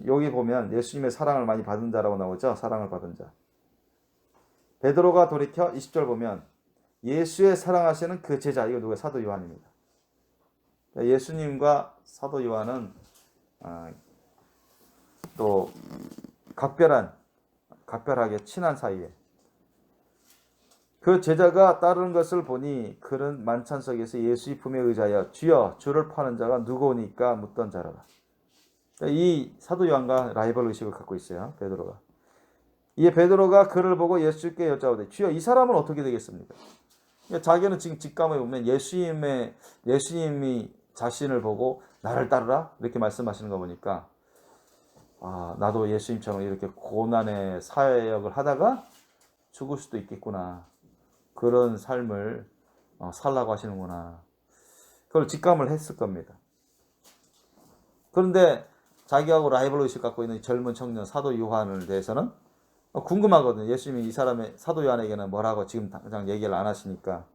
여기 보면 예수님의 사랑을 많이 받은 자라고 나오죠. 사랑을 받은 자. 베드로가 돌이켜 20절 보면 예수의 사랑하시는 그 제자, 이거 누구예요? 사도 요한입니다. 예수님과 사도 요한은 또 각별하게 친한 사이에, 그 제자가 따르는 것을 보니 그는 만찬석에서 예수의 품에 의지하여 주여 주를 파는 자가 누구오니까 묻던 자라라. 이 사도 요한과 라이벌 의식을 갖고 있어요. 베드로가. 이에 베드로가 그를 보고 예수께 여짜오되 주여 이 사람은 어떻게 되겠습니까? 그러니까 자기는 지금 직감에 보면 예수님이 자신을 보고 나를 따르라 이렇게 말씀하시는 거 보니까 나도 예수님처럼 이렇게 고난의 사역을 하다가 죽을 수도 있겠구나. 그런 삶을 살라고 하시는구나. 그걸 직감을 했을 겁니다. 그런데 자기하고 라이벌 의식 갖고 있는 젊은 청년 사도 요한을 대해서는 궁금하거든요. 예수님이 이 사람의 사도 요한에게는 뭐라고 지금 당장 얘기를 안 하시니까.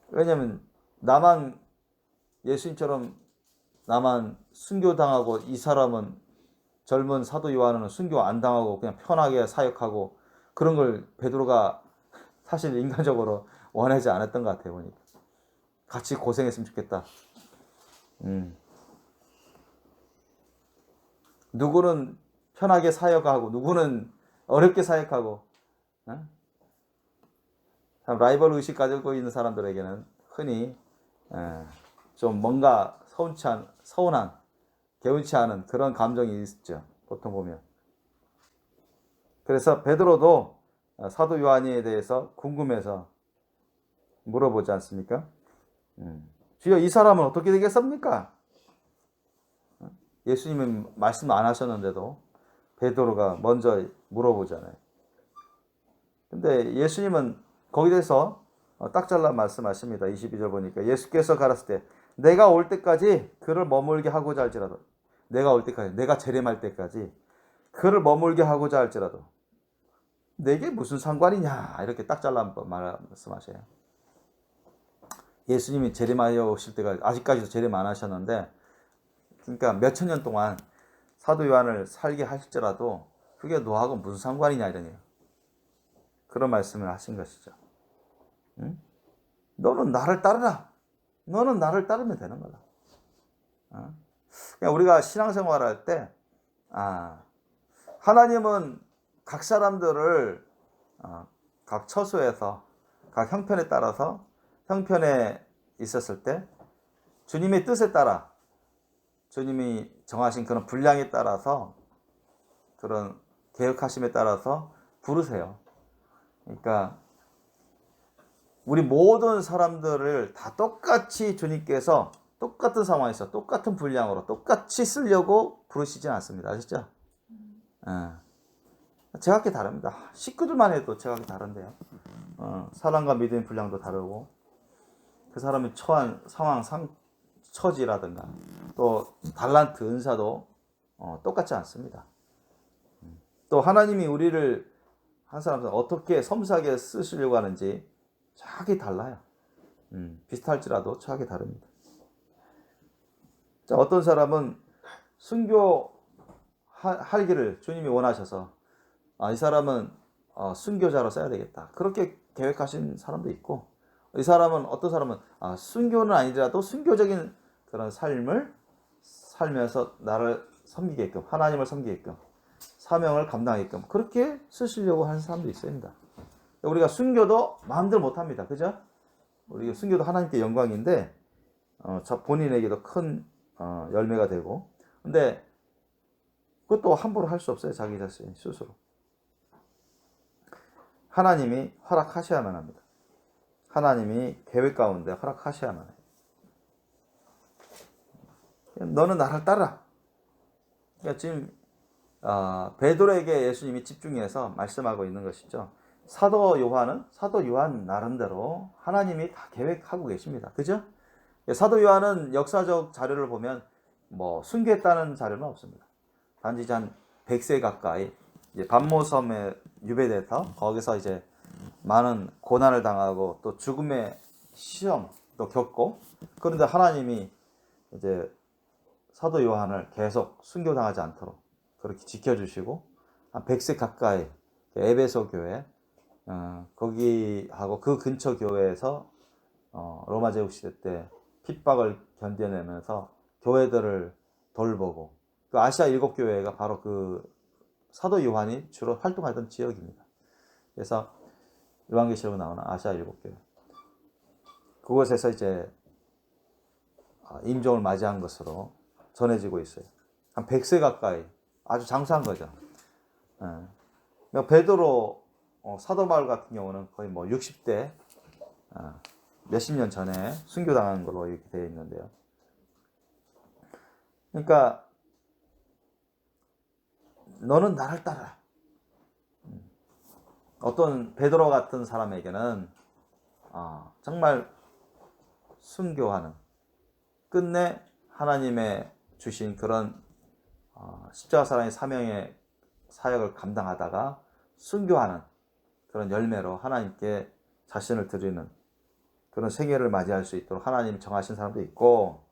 왜냐면 나만 예수님처럼 나만 순교당하고 이 사람은 젊은 사도 요한은 순교 안 당하고 그냥 편하게 사역하고 그런 걸 베드로가 사실 인간적으로 원하지 않았던 것 같아요. 보니까 같이 고생했으면 좋겠다. 누구는 편하게 사역하고 누구는 어렵게 사역하고 참 라이벌 의식 가지고 있는 사람들에게는 흔히 좀 뭔가 서운한 개운치 않은 그런 감정이 있죠. 보통 보면. 그래서 베드로도 사도 요한에 대해서 궁금해서 물어보지 않습니까? 주여 이 사람은 어떻게 되겠습니까? 예수님은 말씀 안 하셨는데도 베드로가 먼저 물어보잖아요. 근데 예수님은 거기에 대해서 딱 잘라 말씀하십니다. 22절 보니까 예수께서 가라사대 때 내가 올 때까지 그를 머물게 하고자 할지라도, 내가 올 때까지, 내가 재림할 때까지 그를 머물게 하고자 할지라도 내게 무슨 상관이냐 이렇게 딱 잘라 말씀하셔요. 예수님이 재림하여 오실 때가 아직까지도 재림 안 하셨는데, 그러니까 몇천 년 동안 사도 요한을 살게 하실지라도 그게 너하고 무슨 상관이냐 이러네요. 그런 말씀을 하신 것이죠. 너는 나를 따르라. 너는 나를 따르면 되는 거다. 그냥 우리가 신앙생활 할 때 하나님은 각 사람들을 각 처소에서 각 형편에 따라서 형편에 있었을 때 주님의 뜻에 따라 주님이 정하신 그런 분량에 따라서 그런 계획하심에 따라서 부르세요. 그러니까 우리 모든 사람들을 다 똑같이 주님께서 똑같은 상황에서 똑같은 분량으로 똑같이 쓰려고 부르시진 않습니다. 아시죠? 제각기 다릅니다. 식구들만 해도 제각기 다른데요. 사랑과 믿음의 분량도 다르고 그 사람이 처한 상황, 처지라든가 또 달란트, 은사도 똑같지 않습니다. 또 하나님이 우리를 한 사람들 어떻게 섬세하게 쓰시려고 하는지 정확히 달라요. 비슷할지라도 정확히 다릅니다. 자, 어떤 사람은 순교하기를 주님이 원하셔서 이 사람은 순교자로 써야 되겠다. 그렇게 계획하신 사람도 있고, 이 사람은 어떤 사람은 순교는 아니더라도 순교적인 그런 삶을 살면서 나를 섬기게끔, 하나님을 섬기게끔, 사명을 감당하게끔 그렇게 쓰시려고 하는 사람도 있습니다. 우리가 순교도 마음대로 못합니다. 그죠? 우리가 순교도 하나님께 영광인데 본인에게도 큰 열매가 되고, 근데 그것도 함부로 할 수 없어요. 자기 자신 스스로. 하나님이 허락하셔야만 합니다. 하나님이 계획 가운데 허락하셔야만 해요. 너는 나를 따라. 그러니까 지금 베드로에게 예수님이 집중해서 말씀하고 있는 것이죠. 사도 요한 나름대로 하나님이 다 계획하고 계십니다. 그죠? 사도 요한은 역사적 자료를 보면 뭐 순교했다는 자료는 없습니다. 단지 한 100세 가까이 이제 반모섬에 유배돼서 거기서 이제 많은 고난을 당하고 또 죽음의 시험도 겪고, 그런데 하나님이 이제 사도 요한을 계속 순교당하지 않도록 그렇게 지켜주시고, 한 100세 가까이 에베소 교회 거기하고 그 근처 교회에서 로마 제국 시대 때 핍박을 견뎌내면서 교회들을 돌보고, 그 아시아 7교회가 바로 그 사도 요한이 주로 활동하던 지역입니다. 그래서 요한계시록에 나오는 아시아 7교회, 그곳에서 이제 임종을 맞이한 것으로 전해지고 있어요. 한 100세 가까이 아주 장수한 거죠. 베드로 사도 바울 같은 경우는 거의 뭐 60대 몇십 년 전에 순교당한 걸로 이렇게 되어 있는데요. 그러니까 너는 나를 따라. 어떤 베드로 같은 사람에게는 정말 순교하는, 끝내 하나님의 주신 그런 십자가 사랑의 사명의 사역을 감당하다가 순교하는 그런 열매로 하나님께 자신을 드리는 그런 세계를 맞이할 수 있도록 하나님이 정하신 사람도 있고,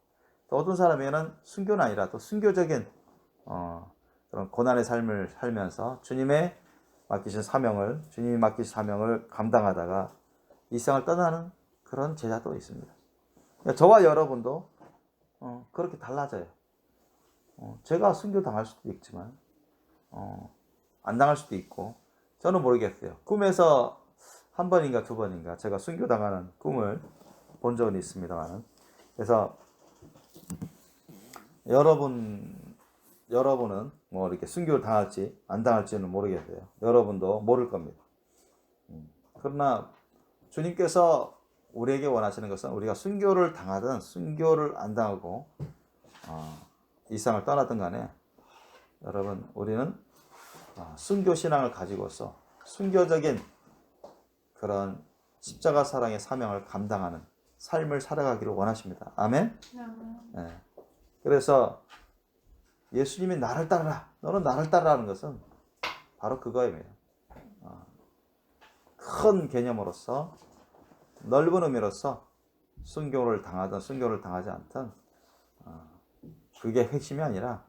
또 어떤 사람에게는 순교는 아니라 또 순교적인 그런 고난의 삶을 살면서 주님이 맡기신 사명을 감당하다가 이 세상을 떠나는 그런 제자도 있습니다. 그러니까 저와 여러분도 그렇게 달라져요. 제가 순교 당할 수도 있지만 안 당할 수도 있고, 저는 모르겠어요. 꿈에서 한 번인가 두 번인가 제가 순교 당하는 꿈을 본 적은 있습니다만, 그래서 여러분은 뭐 이렇게 순교를 당할지 안 당할지는 모르겠어요. 여러분도 모를 겁니다. 그러나 주님께서 우리에게 원하시는 것은 우리가 순교를 당하든 순교를 안 당하고 이 세상을 떠나든 간에, 여러분, 우리는 순교 신앙을 가지고서 순교적인 그런 십자가 사랑의 사명을 감당하는 삶을 살아가기를 원하십니다. 아멘? 네. 그래서 예수님이 나를 따르라, 너는 나를 따르라는 것은 바로 그거예요. 큰 개념으로서, 넓은 의미로서 순교를 당하든 순교를 당하지 않든 그게 핵심이 아니라,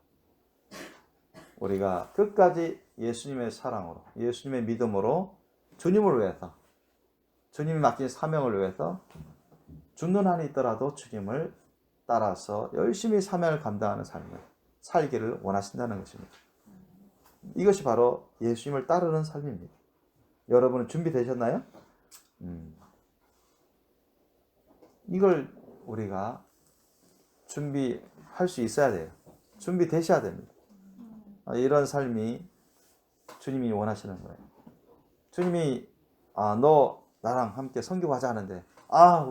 우리가 끝까지 예수님의 사랑으로, 예수님의 믿음으로, 주님을 위해서, 주님이 맡긴 사명을 위해서 죽는 한이 있더라도 주님을 따라서 열심히 사명을 감당하는 삶을 살기를 원하신다는 것입니다. 이것이 바로 예수님을 따르는 삶입니다. 여러분은 준비되셨나요? 이걸 우리가 준비할 수 있어야 돼요. 준비되셔야 됩니다. 이런 삶이 주님이 원하시는 거예요. 주님이 너 나랑 함께 선교 가자 하는데,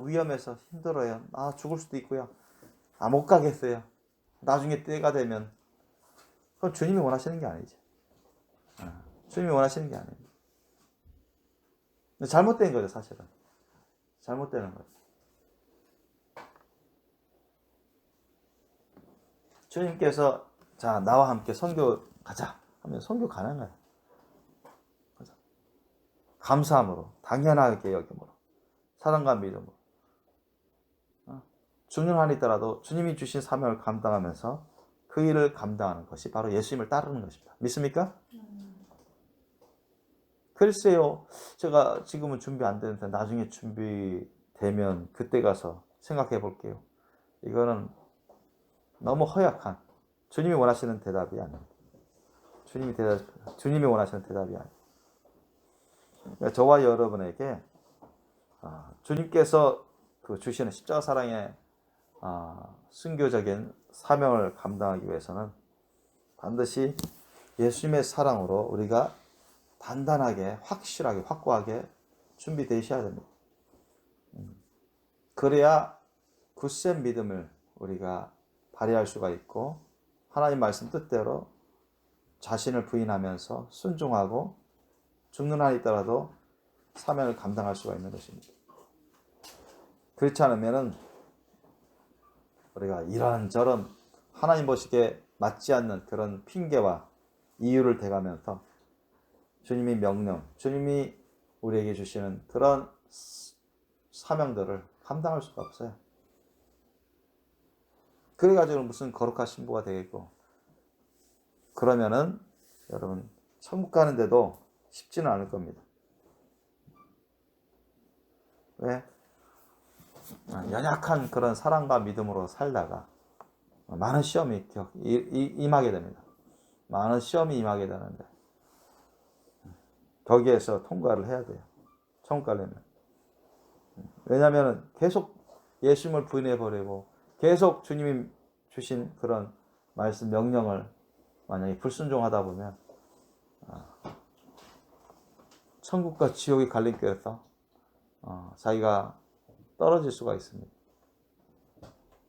위험해서 힘들어요. 죽을 수도 있고요. 못 가겠어요. 나중에 때가 되면. 그건 주님이 원하시는 게 아니죠. 주님이 원하시는 게 아닙니다. 잘못된 거죠, 사실은. 잘못되는 거죠. 주님께서 자, 나와 함께 선교 가자 하면 선교 가는 거예요. 감사함으로, 당연하게 여김으로, 사랑과 믿음으로. 죽는 한이 있더라도 주님이 주신 사명을 감당하면서 그 일을 감당하는 것이 바로 예수님을 따르는 것입니다. 믿습니까? 글쎄요, 제가 지금은 준비 안 되는데 나중에 준비되면 그때 가서 생각해 볼게요. 이거는 너무 허약한, 주님이 원하시는 대답이 아니에요. 주님이 원하시는 대답이 아니에요. 그러니까 저와 여러분에게 주님께서 그 주시는 십자가 사랑의 순교적인 사명을 감당하기 위해서는 반드시 예수님의 사랑으로 우리가 단단하게, 확실하게, 확고하게 준비되셔야 됩니다. 그래야 굳센 믿음을 우리가 발휘할 수가 있고 하나님 말씀 뜻대로 자신을 부인하면서 순종하고 죽는 한이 있더라도 사명을 감당할 수가 있는 것입니다. 그렇지 않으면은 우리가 이런저런 하나님 보시기에 맞지 않는 그런 핑계와 이유를 대가면서 주님이 명령, 주님이 우리에게 주시는 그런 사명들을 감당할 수가 없어요. 그래가지고 무슨 거룩한 신부가 되겠고, 그러면은 여러분 천국 가는데도 쉽지는 않을 겁니다. 왜? 연약한 그런 사랑과 믿음으로 살다가 많은 시험이 임하게 됩니다. 많은 시험이 임하게 되는데 거기에서 통과를 해야 돼요. 천국 가려면. 왜냐하면 계속 예수님을 부인해버리고 계속 주님이 주신 그런 말씀 명령을 만약에 불순종하다 보면 천국과 지옥의 갈림길에서 자기가 떨어질 수가 있습니다.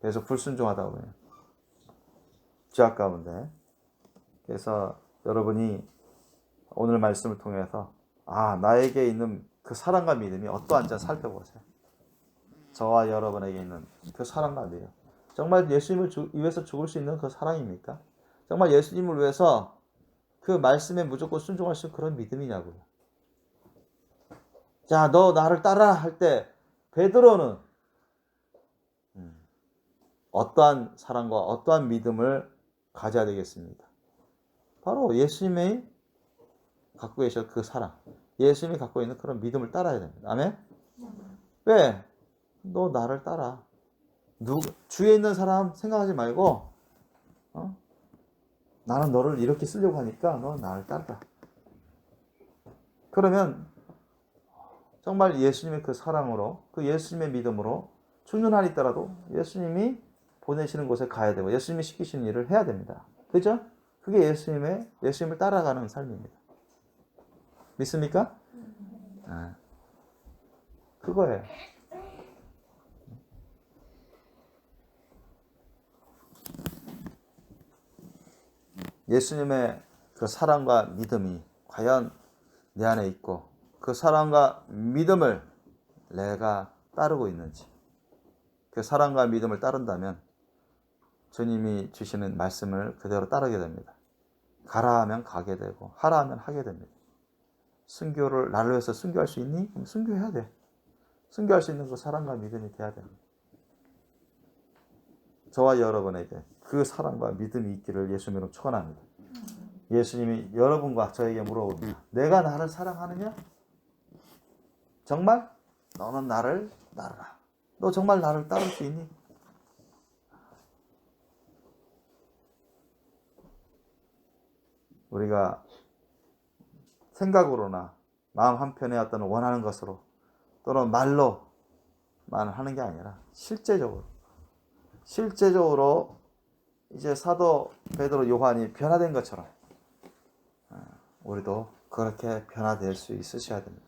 계속 불순종하다 보면 죄악 가운데. 그래서 여러분이 오늘 말씀을 통해서 나에게 있는 그 사랑과 믿음이 어떠한지 살펴보세요. 저와 여러분에게 있는 그 사랑과 믿음, 정말 예수님을 위해서 죽을 수 있는 그 사랑입니까? 정말 예수님을 위해서 그 말씀에 무조건 순종할 수 있는 그런 믿음이냐고요. 자, 너 나를 따라 할 때 베드로는 어떠한 사랑과 어떠한 믿음을 가져야 되겠습니까? 바로 예수님이 갖고 계신 그 사랑, 예수님이 갖고 있는 그런 믿음을 따라야 됩니다. 아멘? 왜? 너 나를 따라. 주위에 있는 사람 생각하지 말고 나는 너를 이렇게 쓰려고 하니까 너 나를 따라. 그러면 정말 예수님의 그 사랑으로, 그 예수님의 믿음으로 죽는 한이 있더라도 예수님이 보내시는 곳에 가야 되고 예수님이 시키시는 일을 해야 됩니다. 그죠? 그게 예수님을 따라가는 삶입니다. 믿습니까? 그거예요. 예수님의 그 사랑과 믿음이 과연 내 안에 있고 그 사랑과 믿음을 내가 따르고 있는지, 그 사랑과 믿음을 따른다면 주님이 주시는 말씀을 그대로 따르게 됩니다. 가라 하면 가게 되고 하라 하면 하게 됩니다. 순교를 나를 위해서 순교할 수 있니? 그럼 순교해야 돼. 순교할 수 있는 그 사랑과 믿음이 돼야 됩니다. 저와 여러분에게 그 사랑과 믿음이 있기를 예수님으로 축원합니다. 예수님이 여러분과 저에게 물어봅니다. 내가 나를 사랑하느냐? 정말? 너는 나를 따르라. 너 정말 나를 따를 수 있니? 우리가 생각으로나 마음 한편에 어떤 원하는 것으로 또는 말로만 하는 게 아니라 실제적으로 이제 사도 베드로 요한이 변화된 것처럼 우리도 그렇게 변화될 수 있으셔야 됩니다.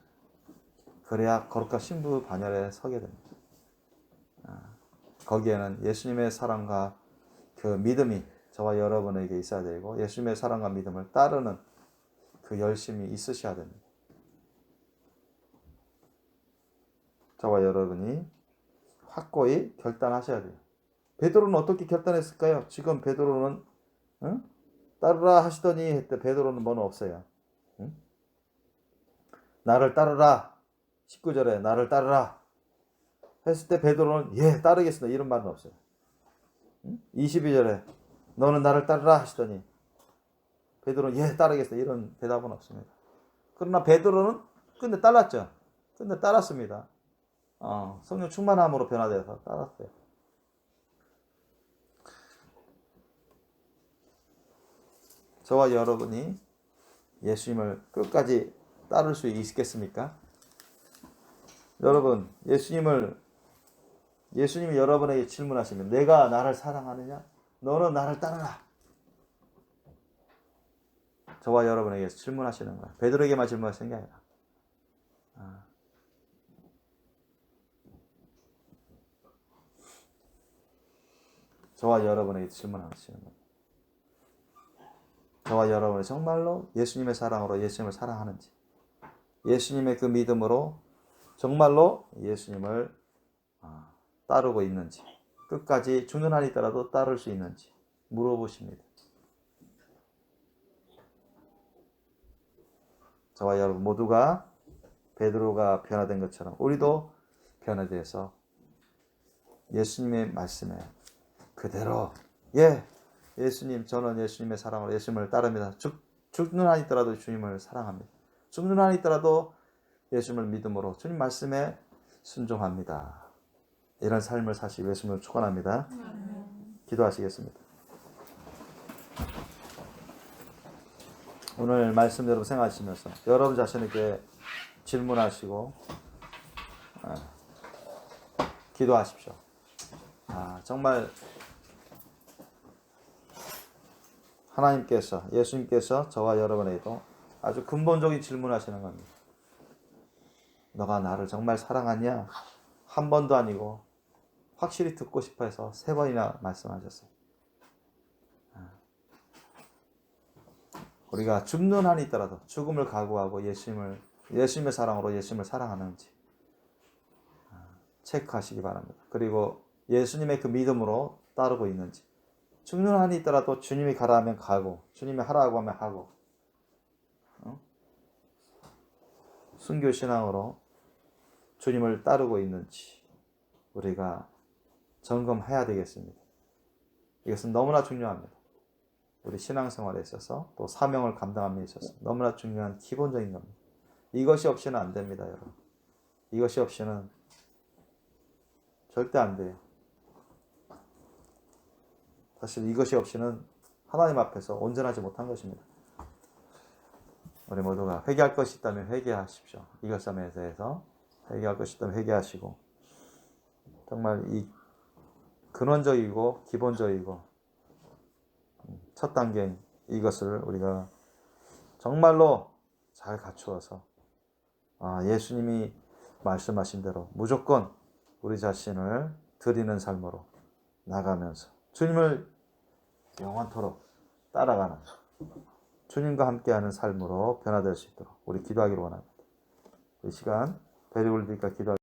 그래야 거룩한 신부 반열에 서게 됩니다. 거기에는 예수님의 사랑과 그 믿음이 저와 여러분에게 있어야 되고 예수님의 사랑과 믿음을 따르는 그 열심이 있으셔야 됩니다. 저와 여러분이 확고히 결단하셔야 돼요. 베드로는 어떻게 결단했을까요? 지금 베드로는 따르라 하시더니 했대. 베드로는 뭐는 없어요. 나를 따르라. 19절에 나를 따르라 했을 때 베드로는 예 따르겠습니다 이런 말은 없어요. 22절에 너는 나를 따르라 하시더니 베드로는 예 따르겠습니다 이런 대답은 없습니다. 그러나 베드로는 근데 따랐죠. 근데 따랐습니다. 성령 충만함으로 변화되어서 따랐어요. 저와 여러분이 예수님을 끝까지 따를 수 있겠습니까? 여러분, 예수님이 여러분에게 질문하시면 내가 나를 사랑하느냐? 너는 나를 따르라. 저와 여러분에게 질문하시는 거야. 베드로에게만 질문하시는 게 아니라. 저와 여러분에게 질문하시는 거예요. 저와 여러분이 정말로 예수님의 사랑으로 예수님을 사랑하는지, 예수님의 그 믿음으로 정말로 예수님을 따르고 있는지, 끝까지 죽는 한이 있더라도 따를 수 있는지 물어보십니다. 저와 여러분 모두가 베드로가 변화된 것처럼 우리도 변화되어서 예수님의 말씀에 그대로 예수님, 저는 예수님의 사랑으로 예수님을 따릅니다. 죽는 한이 있더라도 주님을 사랑합니다. 죽는 한이 있더라도 예수님을 믿음으로 주님 말씀에 순종합니다. 이런 삶을 사시기 위해 예수님을 축원합니다. 기도하시겠습니다. 오늘 말씀 여러분 생각하시면서 여러분 자신에게 질문하시고 기도하십시오. 정말 하나님께서, 예수님께서 저와 여러분에게도 아주 근본적인 질문하시는 겁니다. 너가 나를 정말 사랑하냐? 한 번도 아니고 확실히 듣고 싶어 해서 3번이나 말씀하셨어요. 우리가 죽는 한이 있더라도 죽음을 각오하고 예수님의 사랑으로 예수님을 사랑하는지 체크하시기 바랍니다. 그리고 예수님의 그 믿음으로 따르고 있는지, 죽는 한이 있더라도 주님이 가라 하면 가고 주님이 하라고 하면 하고 순교신앙으로 주님을 따르고 있는지 우리가 점검해야 되겠습니다. 이것은 너무나 중요합니다. 우리 신앙생활에 있어서 또 사명을 감당함에 있어서 너무나 중요한 기본적인 겁니다. 이것이 없이는 안 됩니다, 여러분. 이것이 없이는 절대 안 돼요. 사실 이것이 없이는 하나님 앞에서 온전하지 못한 것입니다. 우리 모두가 회개할 것이 있다면 회개하십시오. 이것에 대해서 회개할 것이 있다면 회개하시고 정말 이 근원적이고 기본적이고 첫 단계인 이것을 우리가 정말로 잘 갖추어서 예수님이 말씀하신 대로 무조건 우리 자신을 드리는 삶으로 나가면서 주님을 영원토록 따라가는 주님과 함께하는 삶으로 변화될 수 있도록 우리 기도하기를 원합니다. 이 시간 베리굴리가 기도